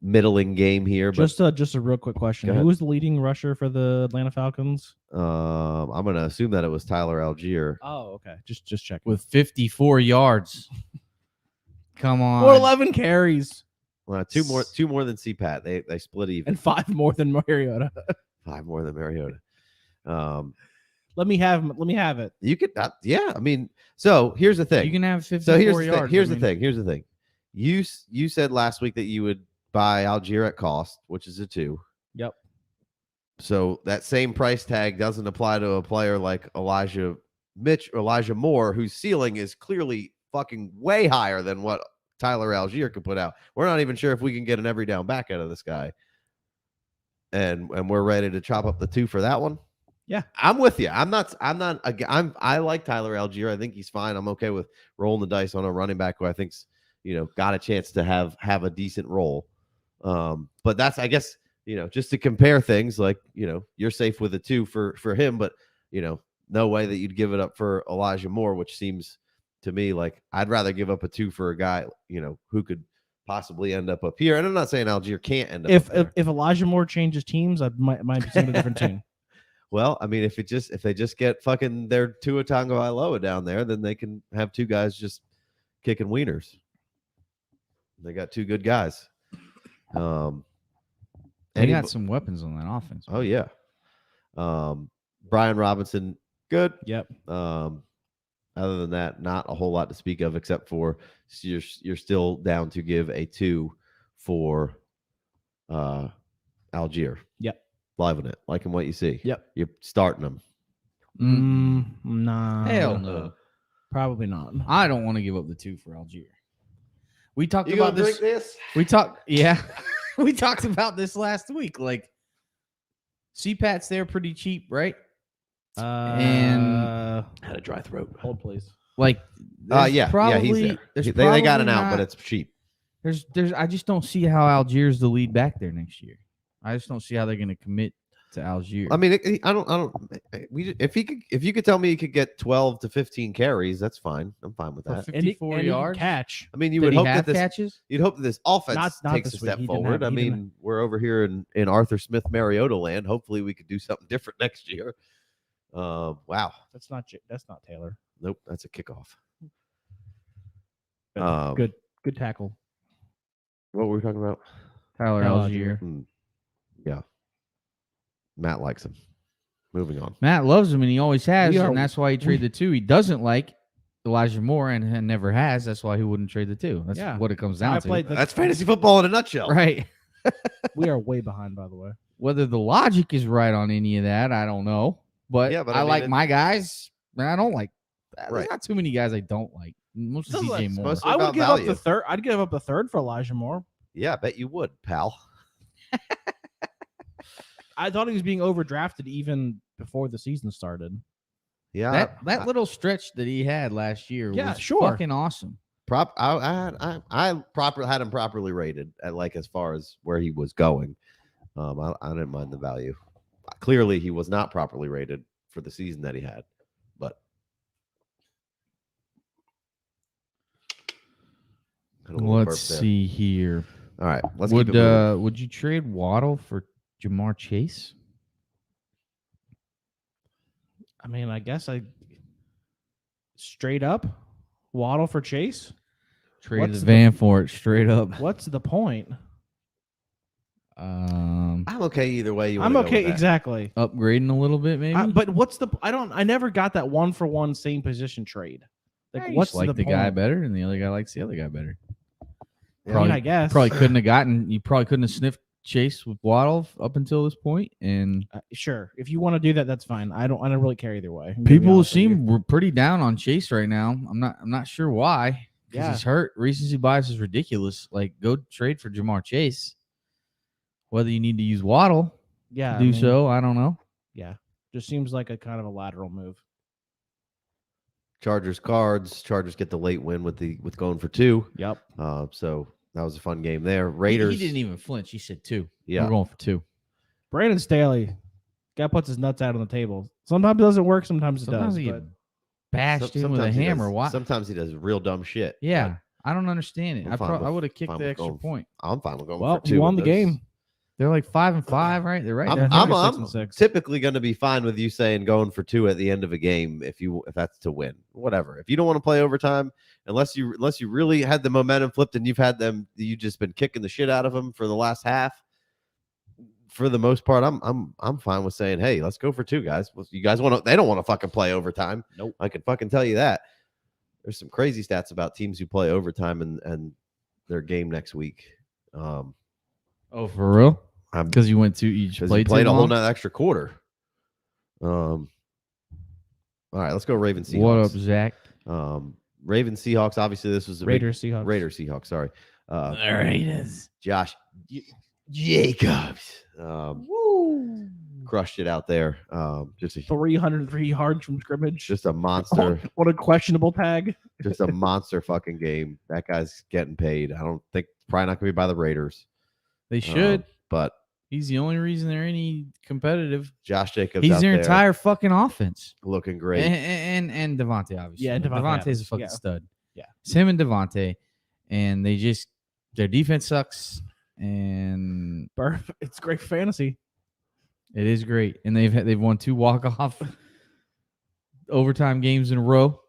middling game here. But Just a real quick question. Who was the leading rusher for the Atlanta Falcons? I'm gonna assume that it was Tyler Algier. Oh, okay. Just check. With 54 yards. Come on. 411 carries. Two more than CPAT. They split even. And 5 more than Mariota. 5 more than Mariota. Let me have it. You could, yeah. I mean, so here's the thing. You can have 54 yards. Here's the thing. You said last week that you would buy Allegiere at cost, which is a 2. Yep. So that same price tag doesn't apply to a player like Elijah Moore, whose ceiling is clearly fucking way higher than what Tyler Algiere could put out. We're not even sure if we can get an every down back out of this guy. And we're ready to chop up the 2 for that one. Yeah, I'm with you. I like Tyler Algiere. I think he's fine. I'm okay with rolling the dice on a running back who I think's, got a chance to have a decent role. But that's, I guess, just to compare things, like, you're safe with a 2 for him, but no way that you'd give it up for Elijah Moore, which seems to me like I'd rather give up a 2 for a guy, who could possibly end up here. And I'm not saying Algiere can't end up if Elijah Moore changes teams, I might be seeing a different team. Well, I mean, if they just get fucking their Tua Tagovailoa down there, then they can have 2 guys just kicking wieners. They got 2 good guys. They got some weapons on that offense. Oh yeah. Brian Robinson, good. Yep. Other than that, not a whole lot to speak of, except for you're still down to give a 2 for Algiere. Yep. Living it, liking what you see. Yep. You're starting them. Nah. Hell no. Probably not. I don't want to give up the 2 for Algiere. We talked You about gonna this. drink this? We talked about this last week. Like, CPAT's there pretty cheap, right? And had a dry throat. Hold, please. Like, he's there. They got an out, but it's cheap. I just don't see how Algiere's the lead back there next year. I just don't see how they're going to commit to Algiere. I mean, if you could tell me he could get 12 to 15 carries, that's fine. I'm fine with that. 54 yards catch. I mean, you'd hope that this offense not takes this a step week. forward. I mean, we're over here in Arthur Smith Mariota land. Hopefully, we could do something different next year. Wow, that's not Taylor. Nope, that's a kickoff. Good tackle. What were we talking about? Tyler Algiere. Yeah. Matt likes him. Moving on. Matt loves him, and he always has, and that's why he traded the 2. He doesn't like Elijah Moore and never has. That's why he wouldn't trade the 2. That's what it comes down to. That's fantasy football in a nutshell. Right. We are way behind, by the way. Whether the logic is right on any of that, I don't know. But I like my guys, and I don't like. There's not too many guys I don't like. Mostly DJ Moore. I would give up the 3rd. I'd give up a 3rd for Elijah Moore. Yeah, I bet you would, pal. I thought he was being overdrafted even before the season started. Yeah, that little stretch that he had last year was fucking awesome. I had him properly rated at, like, as far as where he was going. I didn't mind the value. Clearly, he was not properly rated for the season that he had, but let's see here. All right, would you trade Waddle for Jamar Chase? I mean, I guess straight up Waddle for Chase. Trade the van for it straight up. What's the point? I'm okay either way. I'm okay, exactly. Upgrading a little bit, maybe. But what's the? I never got that 1-for-1 same position trade. Like, what's the guy better, and the other guy likes the other guy better. I guess probably couldn't have gotten. You probably couldn't have sniffed Chase with Waddle up until this point, and sure, if you want to do that, that's fine. I don't really care either way. People seem pretty down on Chase right now. I'm not sure why. Because he's hurt. Recency bias is ridiculous. Like, go trade for Jamar Chase. Whether you need to use Waddle, so. I don't know. Yeah, just seems like a kind of a lateral move. Chargers cards. Chargers get the late win with going for 2. Yep. So that was a fun game there. Raiders. He didn't even flinch. He said 2. Yeah, we're going for 2. Brandon Staley, guy puts his nuts out on the table. Sometimes it doesn't work. Sometimes it does. He bashed in with a hammer. Why? Sometimes he does real dumb shit. Yeah, I don't understand it. I would have kicked the extra point. I'm fine with going for 2. Well, he won the game. They're like 5-5, right? They're right. I'm typically going to be fine with you saying going for 2 at the end of a game if that's to win. Whatever. If you don't want to play overtime, unless you really had the momentum flipped and you've just been kicking the shit out of them for the last half. For the most part, I'm fine with saying, hey, let's go for 2, guys. You guys want to? They don't want to fucking play overtime. Nope. I can fucking tell you that. There's some crazy stats about teams who play overtime and their game next week. Oh, for real? Because you went to each played a whole nother extra quarter. All right, let's go Ravens Seahawks. What up, Zach? Ravens Seahawks. Obviously, this was a Raiders Seahawks. Sorry, Raiders. Josh Jacobs. Crushed it out there. Just 303 yards from scrimmage. Just a monster. What a questionable tag. Just a monster fucking game. That guy's getting paid. I don't think probably not gonna be by the Raiders. They should, but he's the only reason they're any competitive. Josh Jacobs. He's their entire fucking offense. Looking great. And Devontae, obviously. Yeah, Devontae's a fucking stud. Yeah. It's him and Devontae. And their defense sucks. And it's great fantasy. It is great. And they've won 2 walk-off overtime games in a row.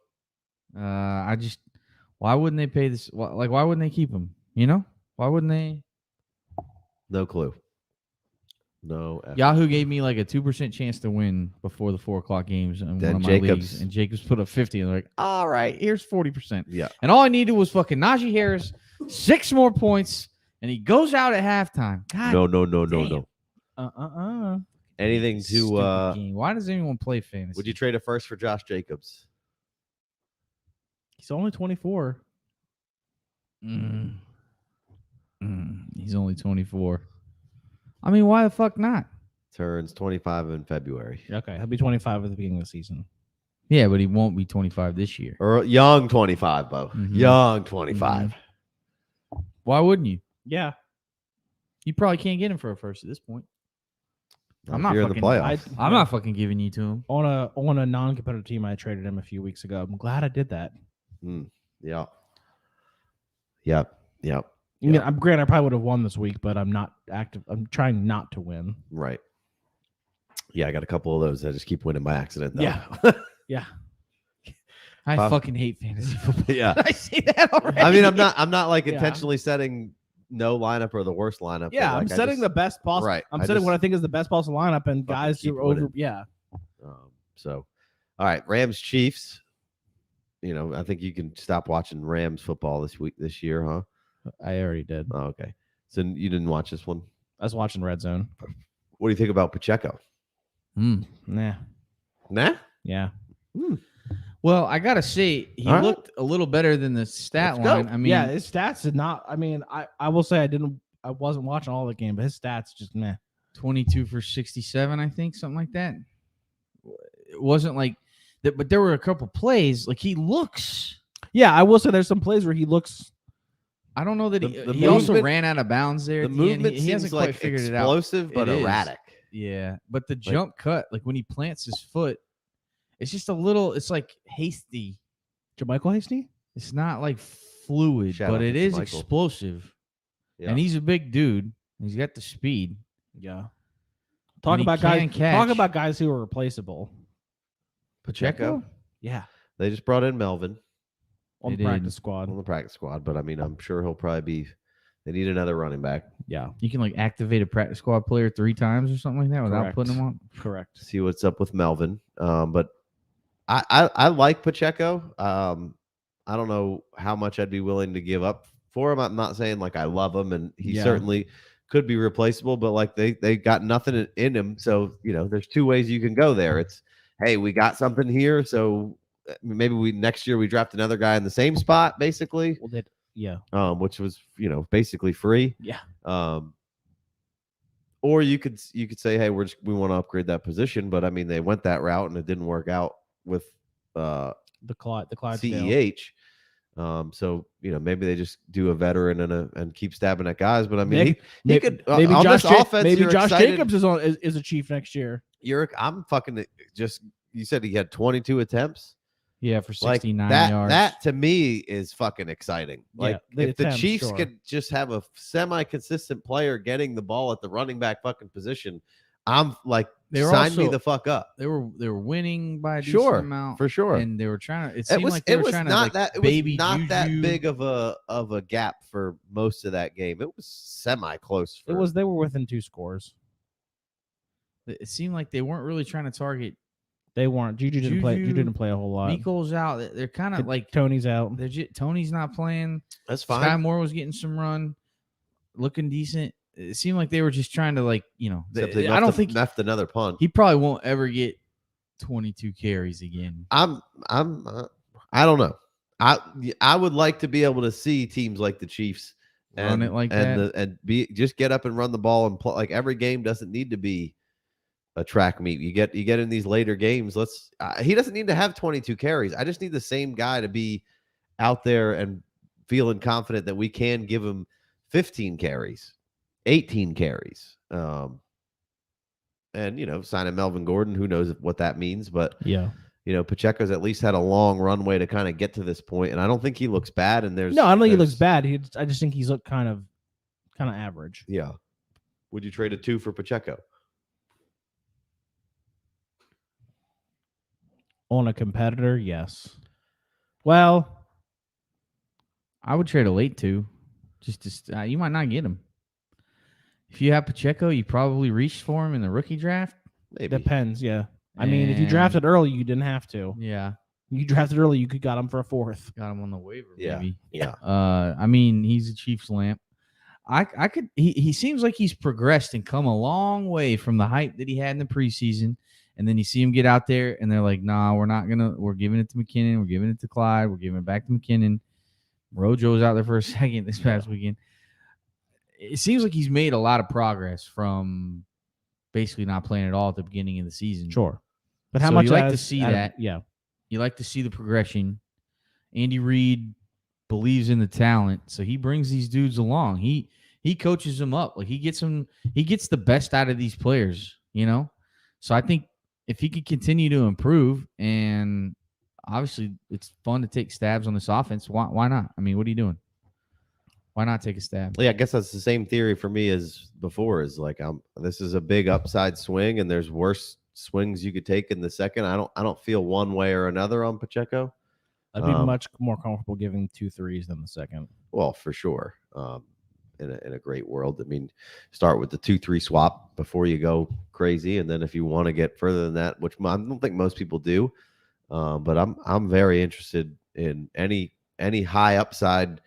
Why wouldn't they pay this? Why wouldn't they keep him? You know? Why wouldn't they? No clue. No. Yahoo gave me like a 2% chance to win before the 4:00 games in one of my leagues, and Jacobs put up 50. And they're like, all right, here's 40%. Yeah. And all I needed was fucking Najee Harris, 6 more points, and he goes out at halftime. God. No. Anything to game. Why does anyone play fantasy? Would you trade a first for Josh Jacobs? He's only 24. He's only 24. I mean, why the fuck not? Turns 25 in February. Okay, he'll be 25 at the beginning of the season. Yeah, but he won't be 25 this year. Or young 25, Bo. Mm-hmm. Young 25. Mm-hmm. Why wouldn't you? Yeah. You probably can't get him for a first at this point. I'm not fucking. The playoffs. I'm not fucking giving you to him. On a non-competitive team, I traded him a few weeks ago. I'm glad I did that. Yeah. Yeah, I'm granted I probably would have won this week, but I'm not active. I'm trying not to win. Right. Yeah, I got a couple of those. I just keep winning by accident, though. Yeah. Yeah. I fucking hate fantasy football. Yeah. I say that already. I mean, I'm not like intentionally setting no lineup or the worst lineup. Yeah, I'm setting the best possible. Right. I'm setting what I think is the best possible lineup, and guys who are over. Yeah. So, all right, Rams Chiefs. You know, I think you can stop watching Rams football this year, huh? I already did. Oh, okay. So you didn't watch this one? I was watching Red Zone. What do you think about Pacheco? Nah. Yeah. Well, I gotta say, he looked a little better than the stat line. I mean, yeah, his stats did not. I mean, I will say I wasn't watching all the game, but his stats just meh. 22 for 67, I think, something like that. It wasn't like that, but there were a couple plays like he looks. Yeah, I will say there's some plays where he looks. I don't know that he also ran out of bounds there. The movement he hasn't quite figured it out. Explosive but erratic. Yeah, but the jump cut, like when he plants his foot, it's just a little. It's like hasty. JaMychal Hasty? It's not like fluid, but it is explosive. Yeah. And he's a big dude. He's got the speed. Yeah. Talk about guys who are replaceable. Pacheco? Yeah. They just brought in Melvin on the practice squad. But I mean, I'm sure he'll probably be. They need another running back. Yeah. You can like activate a practice squad player 3 times or something like that without putting him on. Correct. See what's up with Melvin. But I like Pacheco. I don't know how much I'd be willing to give up for him. I'm not saying like I love him, and he certainly could be replaceable, but like they got nothing in him. So, there's two ways you can go there. It's, hey, we got something here. So maybe next year we draft another guy in the same spot, basically. Well, which was, basically free. Yeah. Or you could say, hey, we want to upgrade that position. But I mean, they went that route and it didn't work out with the Clydesdale. CEH. So maybe they just do a veteran and keep stabbing at guys. But I mean, he could maybe on Josh this offense. Maybe Josh excited. Jacobs is a Chief next year. I'm fucking just. You said he had 22 attempts. Yeah, for 69 yards. That to me is fucking exciting. Like if the Chiefs could just have a semi-consistent player getting the ball at the running back fucking position, I'm like, sign me the fuck up. They were winning by a decent amount for sure, and they were trying to. It seemed like they were trying to like baby not Juju. That big of a gap for most of that game. It was semi-close. They were within 2 scores. It seemed like they weren't really trying to target. They weren't. Juju didn't play a whole lot. Nicole's out. They're kind of like Tony's out. Tony's not playing. That's fine. Sky Moore was getting some run, looking decent. It seemed like they were just trying to I don't think left another punt. He probably won't ever get 22 carries again. I don't know. I would like to be able to see teams like the Chiefs run it like that and just get up and run the ball and play. Like every game doesn't need to be a track meet. You get in these later games. He doesn't need to have 22 carries. I just need the same guy to be out there and feeling confident that we can give him 15 carries, 18 carries. And signing Melvin Gordon, who knows what that means, but Pacheco's at least had a long runway to kind of get to this point, and I don't think he looks bad. And I don't think he looks bad. I just think he's looked kind of average. Yeah. Would you trade a 2 for Pacheco? On a competitor, yes. Well, I would trade a late 2. Just you might not get him. If you have Pacheco, you probably reached for him in the rookie draft. Maybe. Depends, yeah. I mean, if you drafted early, you didn't have to. Yeah. You drafted early, you got him for a 4th. Got him on the waiver, yeah. maybe. Yeah. I mean, he's a Chiefs lamp. I could. He seems like he's progressed and come a long way from the hype that he had in the preseason. And then you see him get out there, and they're like, "Nah, we're giving it to McKinnon. We're giving it to Clyde. We're giving it back to McKinnon." Rojo's out there for a second this past weekend. It seems like he's made a lot of progress from basically not playing at all at the beginning of the season. Sure, but how much you like to see that? Yeah, you like to see the progression. Andy Reid believes in the talent, so he brings these dudes along. He coaches them up. Like he gets the best out of these players. So I think if he could continue to improve, and obviously it's fun to take stabs on this offense, why not? I mean, what are you doing? Why not take a stab? Yeah, I guess that's the same theory for me as before. Is like this is a big upside swing, and there's worse swings you could take in the second. I don't feel one way or another on Pacheco. I'd be much more comfortable giving 2 threes than the second. Well, for sure. In a great world, I mean, start with the 2-3 swap before you go crazy, and then if you want to get further than that, which I don't think most people do, but I'm very interested in any high upside,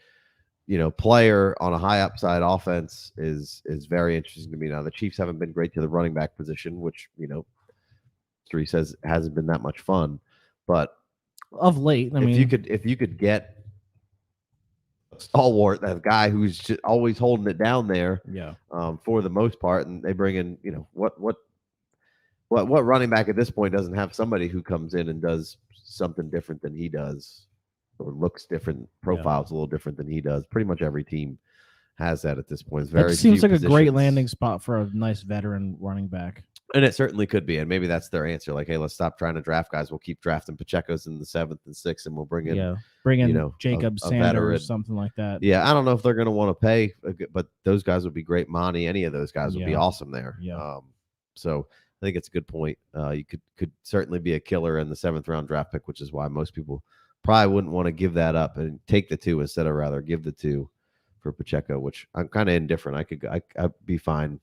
player on a high upside offense is very interesting to me. Now the Chiefs haven't been great to the running back position, which history says hasn't been that much fun, but of late, if you could get stalwart, that guy who's just always holding it down there, for the most part, and they bring in, what running back at this point doesn't have somebody who comes in and does something different than he does, or looks different, profiles a little different than he does. Pretty much every team has that at this point. It seems like a great landing spot for a nice veteran running back. And it certainly could be, and maybe that's their answer. Like, hey, let's stop trying to draft guys. We'll keep drafting Pacheco's in the 7th and 6th, and we'll bring in, Jacobs, Sanders, something like that. Yeah, I don't know if they're going to want to pay, but those guys would be great. Monty, any of those guys would be awesome there. Yeah. So I think it's a good point. You could certainly be a killer in the 7th round draft pick, which is why most people probably wouldn't want to give that up and take the 2 instead of rather give the 2 for Pacheco, which I'm kind of indifferent. I'd be fine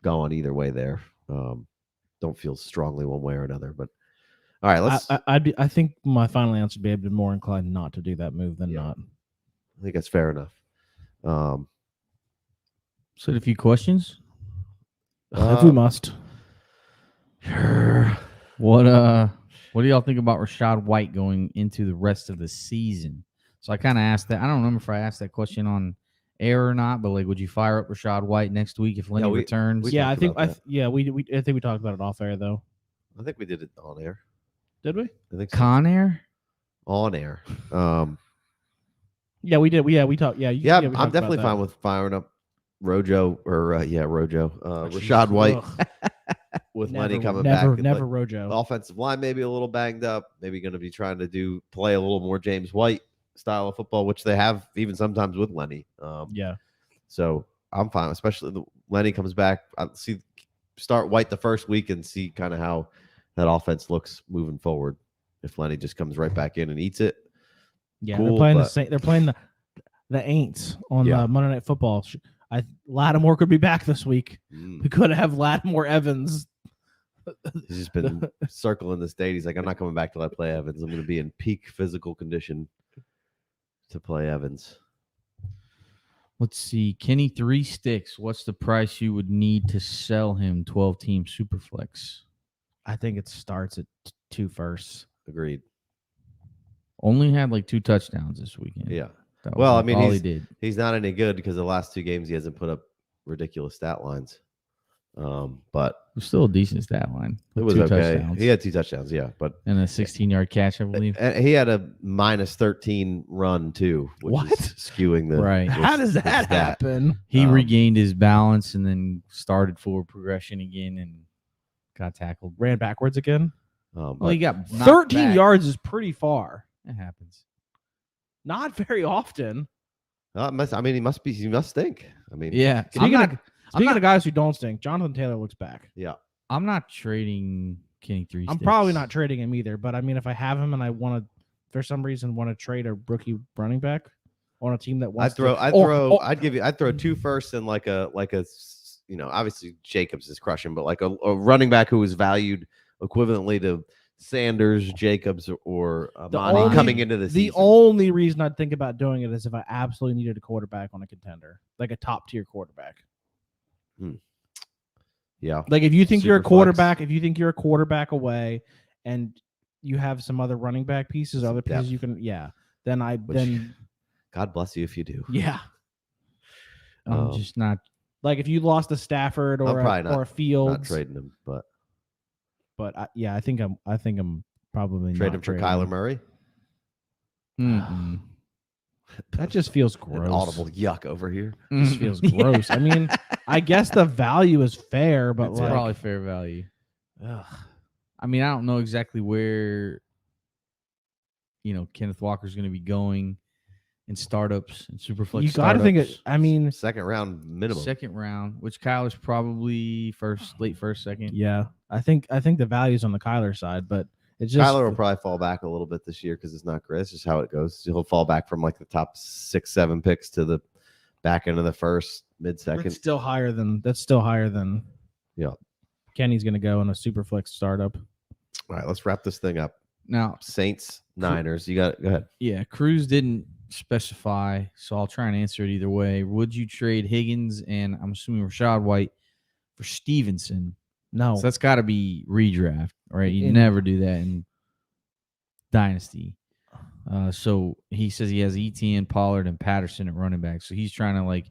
going either way there. Don't feel strongly one way or another, but all right, let's. I think my final answer would be able to be more inclined not to do that move than not. I think that's fair enough. So a few questions. If we must. Sure. What do y'all think about Rachaad White going into the rest of the season? So I kind of asked that. I don't remember if I asked that question on air or not, but like, would you fire up Rachaad White next week if Lenny returns? I think we talked about it off air though. I think we did it on air. Did we? I think so. Con air? On air. Yeah, we did. We talked. Yeah, I'm definitely fine with firing up Rojo Rachaad White with Lenny coming back. Never Rojo. The offensive line maybe a little banged up. Maybe going to be trying to play a little more James White style of football, which they have even sometimes with Lenny. So I'm fine, especially Lenny comes back. Start White the first week and see kind of how that offense looks moving forward. If Lenny just comes right back in and eats it, yeah, cool, they're playing the Aints on Monday Night Football. Lattimore could be back this week. We could have Lattimore Evans. He's just been circling the state. He's like, I'm not coming back till I play Evans. I'm going to be in peak physical condition to play Evans. Let's see. Kenny 3 Sticks. What's the price you would need to sell him 12-team Superflex? I think it starts at 2 firsts. Agreed. Only had like 2 touchdowns this weekend. Yeah. Well, I mean, he's not any good because the last 2 games he hasn't put up ridiculous stat lines. But it was still a decent stat line. It was okay. Touchdowns. He had 2 touchdowns, yeah, but and a 16-yard catch, I believe. And he had a -13 run too, which is skewing the right. How does that happen? He regained his balance and then started forward progression again and got tackled. Ran backwards again. Well, he got 13 yards is pretty far. It happens. Not very often. He must stink. I mean, yeah. Speaking of guys who don't stink, Jonathan Taylor looks back. Yeah. I'm not trading Kenny 3 Sticks. I'm probably not trading him either, but I mean, if I have him and I want to, for some reason, want to trade a rookie running back on a team that wants I'd throw 2 firsts and like a obviously Jacobs is crushing, but like a running back who is valued equivalently to Sanders, Jacobs, or Monty coming into the season. The only reason I'd think about doing it is if I absolutely needed a quarterback on a contender, like a top tier quarterback. Yeah. Like if you think you're a quarterback, away and you have some other running back pieces, other pieces you can, then God bless you if you do. Yeah. I'm just not like if you lost a Stafford or a Fields. Not trading him, but I think I'm probably trade him for Kyler Murray. That just feels gross. An audible yuck over here. This feels gross. I mean, I guess the value is fair, but it's probably fair value. Ugh. I mean, I don't know exactly where Kenneth Walker's going to be going in startups and Superflex. You got to think it. I mean, second round minimum. Second round, which Kyler's probably late first, second. Yeah, I think the value's on the Kyler side, but it's just Kyler will probably fall back a little bit this year because it's not great. It's just how it goes. He'll fall back from like the top 6-7 picks to the back end of the first, mid-second. That's still higher than. Yeah. Kenny's going to go in a Superflex startup. All right, let's wrap this thing up. Now, Saints, Niners. You got it. Go ahead. Yeah, Cruz didn't specify, so I'll try and answer it either way. Would you trade Higgins and I'm assuming Rachaad White for Stevenson? No. So that's got to be redraft, right? You never do that in Dynasty. So he says he has Etienne, Pollard, and Patterson at running back. So he's trying to like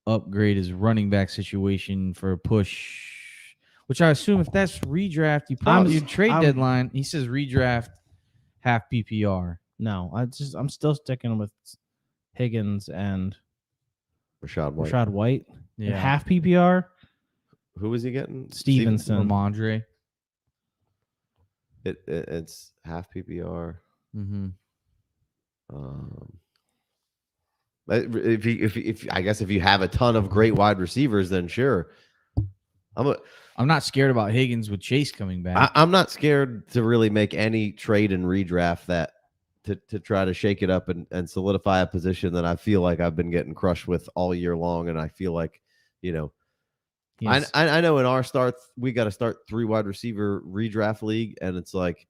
upgrade his running back situation for a push, which I assume if that's redraft, you'd trade deadline. He says redraft half PPR. No, I'm still sticking with Higgins and Rachaad White. Yeah. Half PPR. Who was he getting? Stevenson. Rhamondre. It's half PPR. Mm-hmm. If you have a ton of great wide receivers, then sure. I'm not scared about Higgins with Chase coming back. I'm not scared to really make any trade and redraft that to try to shake it up and solidify a position that I feel like I've been getting crushed with all year long, and I feel like Yes. I know in our start, we got to start 3 wide receiver redraft league. And it's like,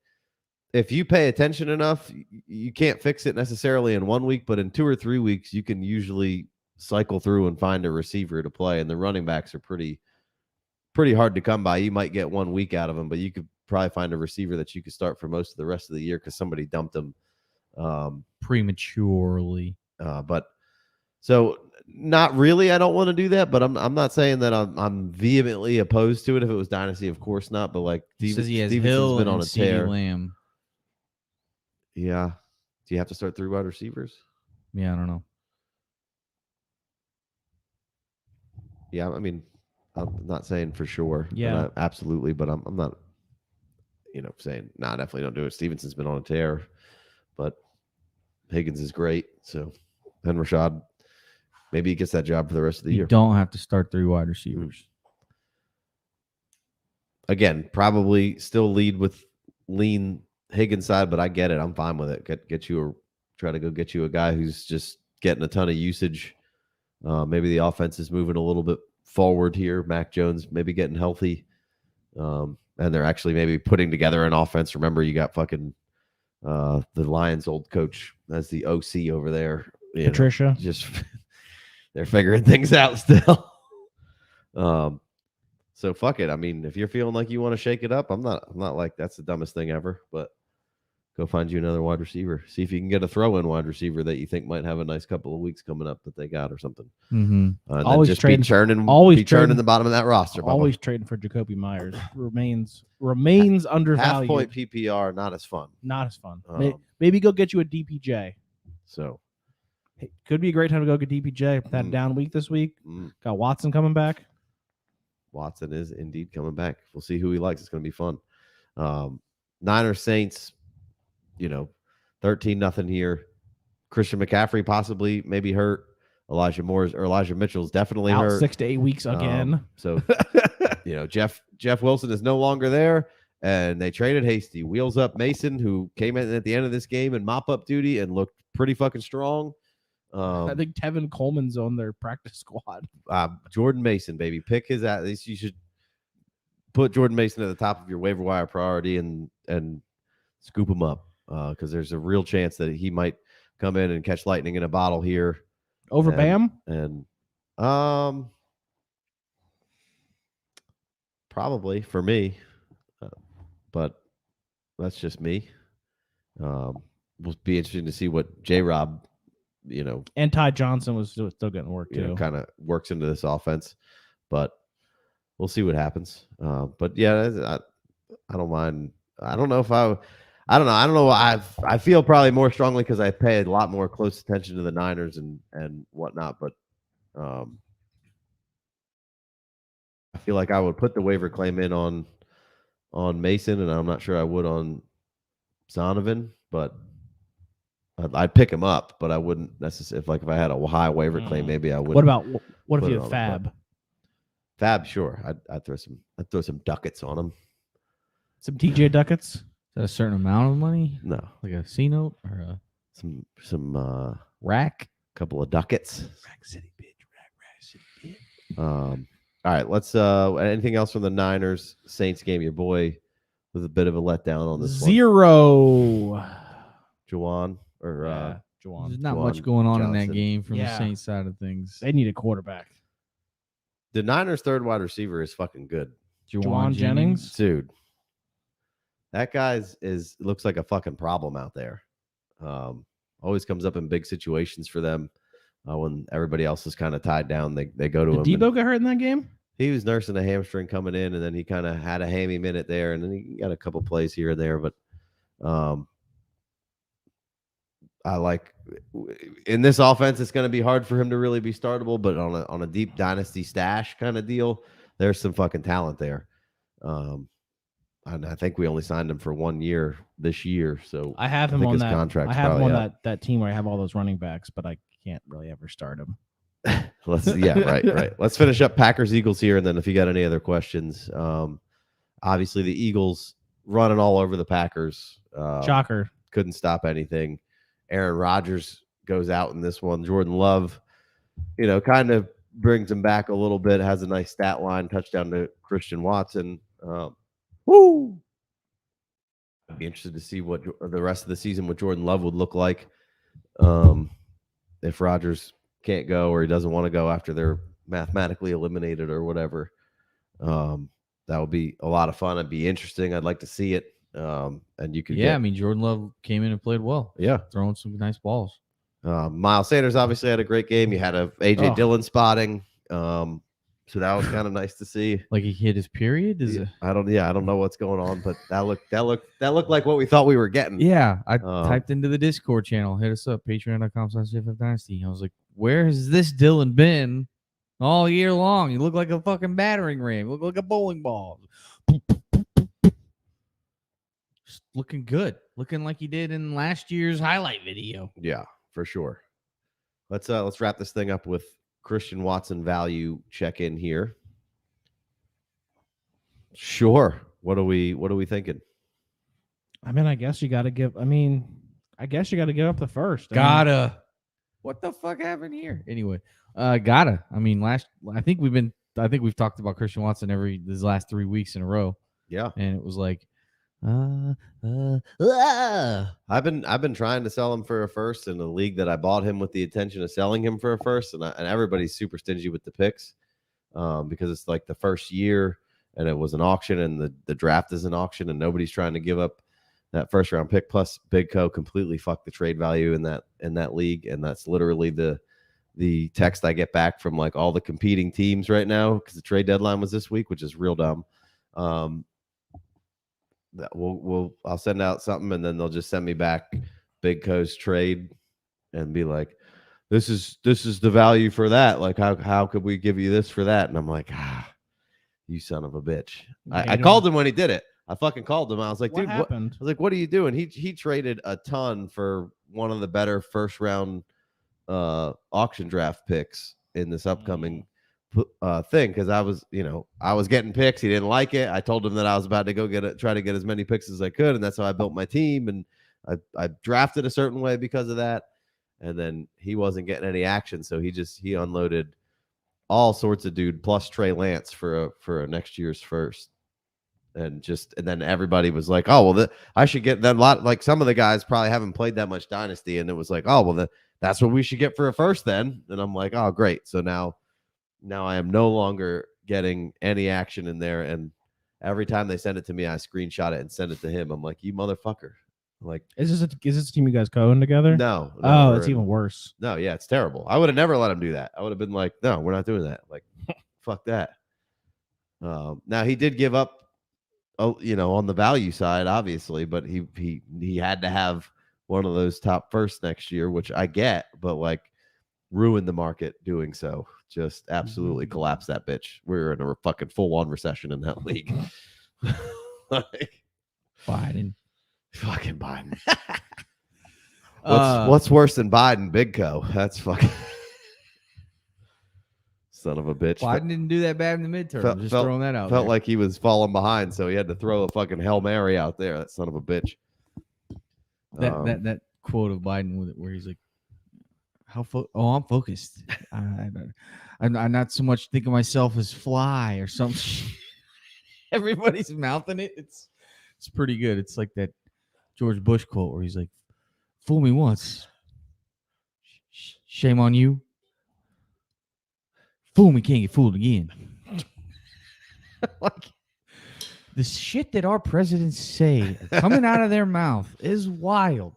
if you pay attention enough, you can't fix it necessarily in 1 week, but in 2 or 3 weeks, you can usually cycle through and find a receiver to play, and the running backs are pretty hard to come by. You might get 1 week out of them, but you could probably find a receiver that you could start for most of the rest of the year because somebody dumped them prematurely. But so not really. I don't want to do that, but I'm not saying that I'm vehemently opposed to it. If it was Dynasty, of course not. But like Stevenson's been on a tear. Lamb. Yeah. Do you have to start 3 wide receivers? Yeah, I don't know. Yeah, I mean, I'm not saying for sure. Yeah, absolutely, but I'm not, saying definitely don't do it. Stevenson's been on a tear, but Higgins is great. So, and Rachaad, maybe he gets that job for the rest of the year. You don't have to start 3 wide receivers. Again, probably still lean Higgins side, but I get it. I'm fine with it. Try to go get you a guy who's just getting a ton of usage. Maybe the offense is moving a little bit forward here. Mac Jones maybe getting healthy. And they're actually maybe putting together an offense. Remember, you got fucking the Lions' old coach as the OC over there. Patricia. Just they're figuring things out still. So fuck it. I mean, if you're feeling like you want to shake it up, I'm not like that's the dumbest thing ever, but go find you another wide receiver. See if you can get a throw-in wide receiver that you think might have a nice couple of weeks coming up that they got or something. Mm-hmm. Always just trading, churning the bottom of that roster. Always trading for Jacoby Myers. Remains undervalued. Half point PPR, not as fun. Not as fun. Maybe go get you a DPJ. So could be a great time to go get DPJ. That down week this week. Got Watson coming back. Watson is indeed coming back. We'll see who he likes. It's going to be fun. Niners Saints. 13-0 here. Christian McCaffrey possibly maybe hurt. Elijah Mitchell's definitely out hurt. 6 to 8 weeks again. So Jeff Wilson is no longer there, and they traded Hasty. Wheels up Mason, who came in at the end of this game in mop-up duty and looked pretty fucking strong. I think Tevin Coleman's on their practice squad. Jordan Mason, baby. Pick his at least you should put Jordan Mason at the top of your waiver wire priority and scoop him up. Because there's a real chance that he might come in and catch lightning in a bottle here. Over Bam? And probably for me. But that's just me. Will be interesting to see what J-Rob, and Ty Johnson was still getting work too. Kind of works into this offense. But we'll see what happens. But yeah, I don't mind. I don't know if I don't know. I don't know. I feel probably more strongly because I pay a lot more close attention to the Niners and whatnot. But I feel like I would put the waiver claim in on Mason, and I'm not sure I would on Zonavan. But I'd pick him up, but I wouldn't necessarily. If I had a high waiver claim, maybe I would. What if you have Fab? Fab, sure. I'd throw some ducats on him. Some TJ ducats. Is that a certain amount of money? No, like a C note or some rack, couple of ducats. Rack City, bitch. Rack City, bitch. All right, let's. Anything else from the Niners Saints game? Your boy was a bit of a letdown on this 0. one. Juwan or Juwan. There's not much going on Johnson. In that game from the Saints side of things. They need a quarterback. The Niners' third wide receiver is fucking good. Juwan Jennings, dude. That guy's looks like a fucking problem out there. Always comes up in big situations for them when everybody else is kind of tied down. They go to him. Did Debo get hurt in that game? He was nursing a hamstring coming in, and then he kind of had a hammy minute there, and then he got a couple plays here and there. But I like in this offense, it's going to be hard for him to really be startable. But on a deep dynasty stash kind of deal, there's some fucking talent there. And I think we only signed him for 1 year this year, so I have him on that contract. I have him on that team where I have all those running backs, but I can't really ever start him. Right. Let's finish up Packers Eagles here, and then if you got any other questions, obviously the Eagles running all over the Packers. Shocker, couldn't stop anything. Aaron Rodgers goes out in this one. Jordan Love, kind of brings him back a little bit. Has a nice stat line, touchdown to Christian Watson. Woo! I'd be interested to see what the rest of the season with Jordan Love would look like if Rodgers can't go or he doesn't want to go after they're mathematically eliminated or whatever. That would be a lot of fun. It'd be interesting. I'd like to see it. And you could I mean, Jordan Love came in and played well. Yeah. Throwing some nice balls. Miles Sanders obviously had a great game. You had a AJ Dillon spotting. So that was kind of nice to see. Like he hit his period? I don't know what's going on, but that looked like what we thought we were getting. Yeah. I typed into the Discord channel. Hit us up, patreon.com/FF Dynasty. I was like, where has this Dillon been all year long? You look like a fucking battering ram. You look like a bowling ball. Just looking good. Looking like he did in last year's highlight video. Yeah, for sure. Let's wrap this thing up with Christian Watson value check-in here. Sure. What are we thinking? I mean, I guess you got to give up the first. What the fuck happened here? Anyway, gotta. I mean, I think we've talked about Christian Watson these last 3 weeks in a row. Yeah. And it was like, I've been trying to sell him for a first in a league that I bought him with the intention of selling him for a first, and everybody's super stingy with the picks because it's like the first year and it was an auction and the draft is an auction and nobody's trying to give up that first round pick. Plus Big Co completely fucked the trade value in that league, and that's literally the text I get back from like all the competing teams right now because the trade deadline was this week, which is real dumb. I'll send out something and then they'll just send me back Big Co's trade and be like, this is the value for that. Like how could we give you this for that? And I'm like, you son of a bitch. I called him when he did it. I fucking called him. I was like, what dude, happened? I was like, what are you doing? He traded a ton for one of the better first round auction draft picks in this upcoming thing because I was getting picks. He didn't like it. I told him that I was about to go try to get as many picks as I could, and that's how I built my team. And I drafted a certain way because of that. And then he wasn't getting any action, so he unloaded all sorts of dude plus Trey Lance for a next year's first. And then everybody was like, oh well, I should get that lot. Like some of the guys probably haven't played that much Dynasty, and it was like, oh well, that's what we should get for a first then. And I'm like, oh great. So now I am no longer getting any action in there. And every time they send it to me, I screenshot it and send it to him. I'm like, you motherfucker. I'm like, is this a team you guys co-own together? No. Oh, it's even worse. No, yeah, it's terrible. I would have never let him do that. I would have been like, no, we're not doing that. Like, fuck that. Now he did give up, on the value side, obviously, but he had to have one of those top first next year, which I get, but like ruined the market doing so. Just absolutely collapsed that bitch. We're in a fucking full-on recession in that league. Like, Biden. Fucking Biden. What's worse than Biden? Big Co. That's fucking son of a bitch. Biden didn't do that bad in the midterm. Just throwing that out. Felt like he was falling behind, so he had to throw a fucking Hail Mary out there. That son of a bitch. That quote of Biden where he's like, I'm focused. I'm not so much thinking of myself as fly or something. Everybody's mouthing it. It's pretty good. It's like that George Bush quote where he's like, fool me once, shame on you. Fool me, can't get fooled again. Like the shit that our presidents say coming out of their mouth is wild.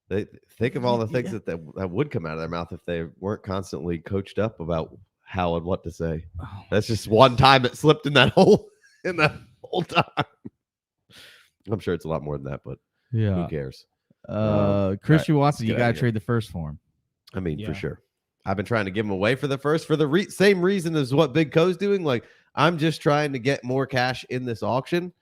They think of all the things that would come out of their mouth if they weren't constantly coached up about how and what to say. That's just one time it slipped in that whole time. I'm sure it's a lot more than that, but who cares? Christian Watson, you got to trade the first for him. I mean, for sure. I've been trying to give him away for the first for the same reason as what Big Co's doing. Like, I'm just trying to get more cash in this auction.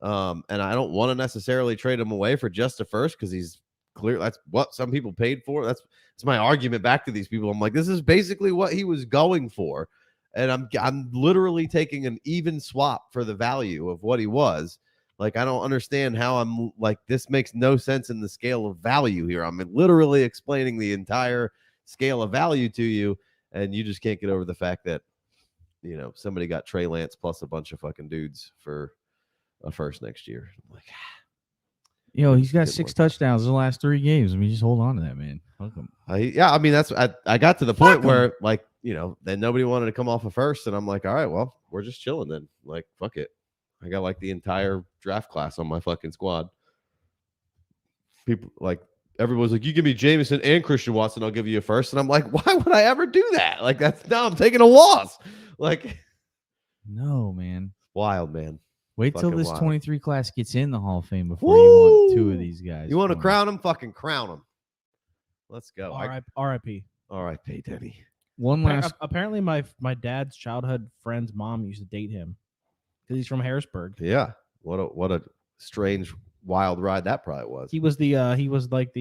And I don't want to necessarily trade him away for just a first because he's clear. That's what some people paid for. That's my argument back to these people. I'm like, this is basically what he was going for. And I'm literally taking an even swap for the value of what he was. Like, I don't understand how I'm like, this makes no sense in the scale of value here. I'm literally explaining the entire scale of value to you, and you just can't get over the fact that, somebody got Trey Lance plus a bunch of fucking dudes for a first next year. I'm like, He's got 6 touchdowns in the last 3 games. I mean, just hold on to that, man. I mean, that's I got to the point where, like, then nobody wanted to come off a first, and I'm like, all right, well, we're just chilling then. Like, fuck it. I got like the entire draft class on my fucking squad. People like everyone's like, you give me Jameson and Christian Watson, I'll give you a first. And I'm like, why would I ever do that? Like, now I'm taking a loss. Like, no, man. Wild, man. Wait till this 23 class gets in the Hall of Fame before you want 2 of these guys. You want to crown them? Fucking crown them. Let's go. R.I.P. R.I.P. Denny. One last. Apparently, my dad's childhood friend's mom used to date him because he's from Harrisburg. Yeah. What a strange, wild ride that probably was. He was like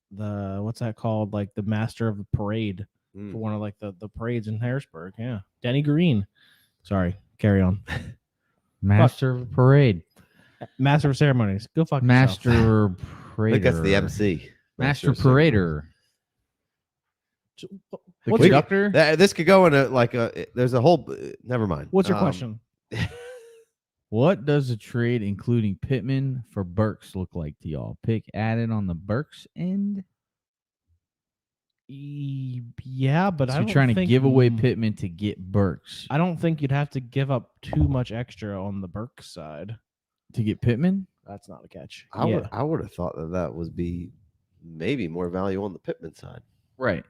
what's that called? Like the master of the parade for one of like the parades in Harrisburg. Yeah. Denny Green. Sorry. Carry on. Master of parade. Master of ceremonies. Go fuck Master yourself. Parader. I think that's the MC. Master Parader. What's conductor? This could go in there's a whole. Never mind. What's your question? What does a trade including Pittman for Burks look like to y'all? Pick added on the Burks end? Yeah, but so you're trying to give away Pittman to get Burks. I don't think you'd have to give up too much extra on the Burks side to get Pittman. That's not a catch. I would have thought that would be maybe more value on the Pittman side. Right.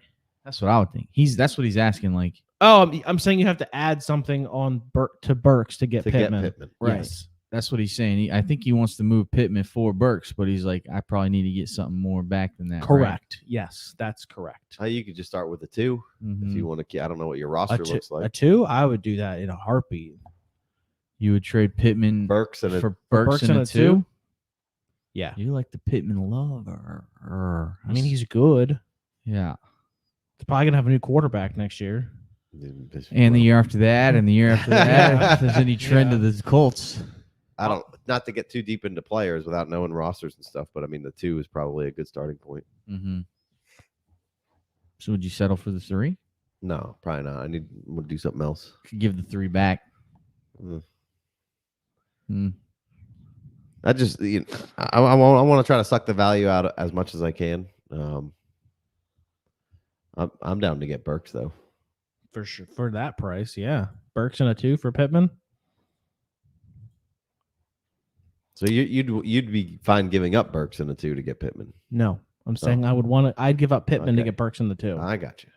That's what I would think. That's what he's asking. Like, I'm saying you have to add something on to Burks to get Pittman. Right. Yes. That's what he's saying. I think he wants to move Pittman for Burks, but he's like, I probably need to get something more back than that. Correct. Right? Yes, that's correct. You could just start with a 2 if you want to. I don't know what your roster looks like. A 2, I would do that in a heartbeat. You would trade Pittman Burks and for Burks and a 2? Yeah. You like the Pittman lover. I mean, he's good. Yeah. They're probably going to have a new quarterback next year. And the year after that, and the year after that, if there's any trend of the Colts. Not to get too deep into players without knowing rosters and stuff, but I mean, the 2 is probably a good starting point. Mm-hmm. So would you settle for the 3? No, probably not. I need to do something else. Could give the 3 back. I just, I want to try to suck the value out as much as I can. I'm down to get Burks though. For sure, for that price, yeah. Burks and a 2 for Pittman. So you'd be fine giving up Burks and a 2 to get Pittman. No, I'm saying I'd give up Pittman to get Burks and the 2. I got you.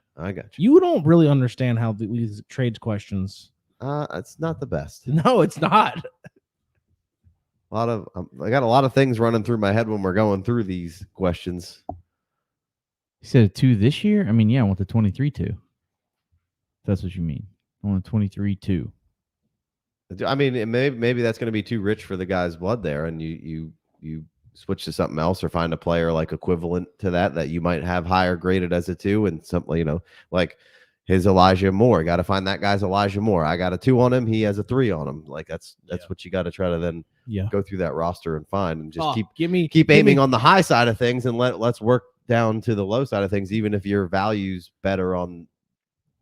You don't really understand how these trades questions. It's not the best. No, it's not. I got a lot of things running through my head when we're going through these questions. You said a 2 this year? I mean, yeah, I want the 23-2. That's what you mean. I want a 23-2. I mean, maybe that's going to be too rich for the guy's blood there, and you switch to something else or find a player like equivalent to that you might have higher graded as a 2, and something like his Elijah Moore. Got to find that guy's Elijah Moore. I got a 2 on him. He has a 3 on him. Like that's what you got to try to then go through that roster and find, and just keep aiming on the high side of things, and let's work down to the low side of things, even if your value's better on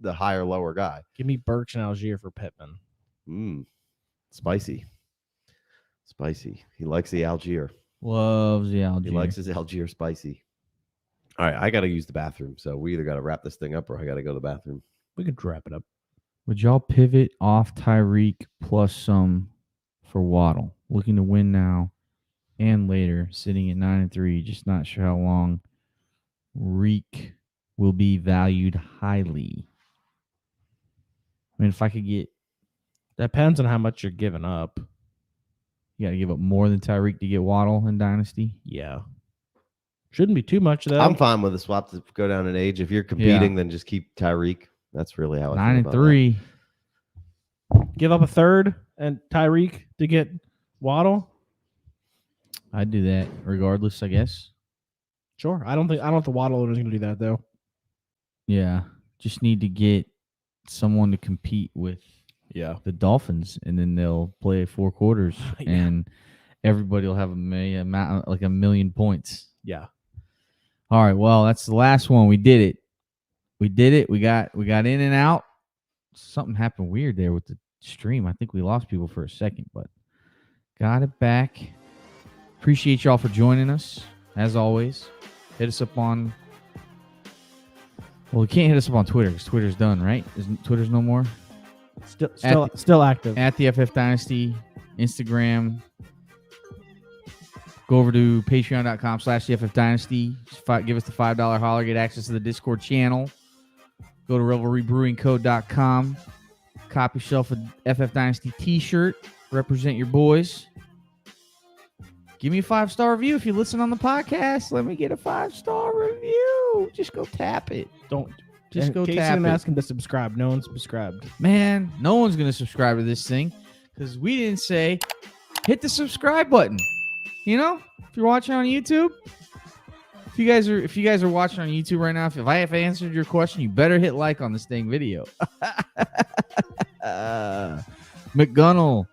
the higher lower guy. Give me Burks and Allegiere for Pittman. Spicy. He likes the Allegiere. Loves the Allegiere. He likes his Allegiere spicy. All right, I got to use the bathroom, so we either got to wrap this thing up or I got to go to the bathroom. We could wrap it up. Would y'all pivot off Tyreek plus some for Waddle? Looking to win now and later, sitting at 9-3. Just not sure how long Reek will be valued highly. I mean, if I could get... Depends on how much you're giving up. You got to give up more than Tyreek to get Waddle in Dynasty? Yeah. Shouldn't be too much, though. I'm fine with the swap to go down in age. If you're competing, then just keep Tyreek. That's really how I feel about 9-3. Give up a 3rd and Tyreek to get Waddle? I'd do that regardless, I guess. Sure. I don't think the Waddle owner is going to do that, though. Yeah. Just need to get someone to compete with the Dolphins, and then they'll play 4 quarters, and everybody will have a million points. Yeah. All right. Well, that's the last one. We did it. We got in and out. Something happened weird there with the stream. I think we lost people for a second, but Got it back. Appreciate y'all for joining us, as always. Hit us up on... Well, you can't hit us up on Twitter because Twitter's done, right? Twitter's no more? Still active. At the FF Dynasty, Instagram. Go over to patreon.com/FF Dynasty. Give us the $5 holler. Get access to the Discord channel. Go to revelrybrewingcode.com. Cop yourself a FF Dynasty T-shirt. Represent your boys. Give me a 5-star review if you listen on the podcast. Let me get a 5-star review. Just go tap it. Don't. Just go tap it. Casey, ask him to subscribe. No one's subscribed. Man, no one's going to subscribe to this thing because we didn't say hit the subscribe button. You know, if you're watching on YouTube, if you guys are watching on YouTube right now, if I have answered your question, you better hit like on this dang video. McGonigal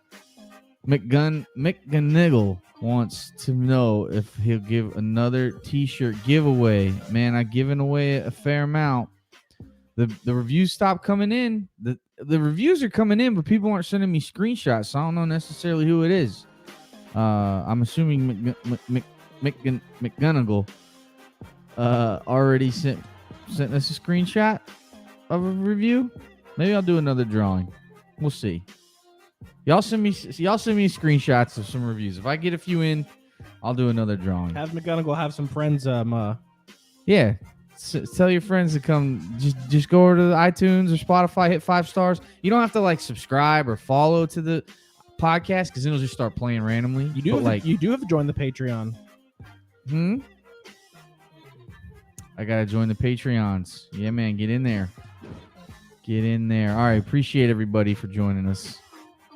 wants to know if he'll give another T-shirt giveaway. Man, I've given away a fair amount. The reviews stopped coming in. The reviews are coming in, but people aren't sending me screenshots, so I don't know necessarily who it is. I'm assuming McGonigal already sent us a screenshot of a review. Maybe I'll do another drawing. We'll see. Y'all send me screenshots of some reviews. If I get a few in, I'll do another drawing. Have McGonigal have some friends. Yeah. Tell your friends to come. Just go over to the iTunes or Spotify, hit 5 stars. You don't have to like subscribe or follow to the podcast because then it'll just start playing randomly. You do have to join the Patreon. I gotta join the Patreons. Yeah, man, get in there. Get in there. All right, appreciate everybody for joining us.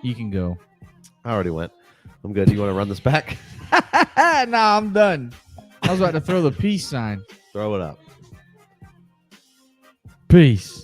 You can go. I already went. I'm good. You want to run this back? Nah, I'm done. I was about to throw the peace sign. Throw it up. Peace.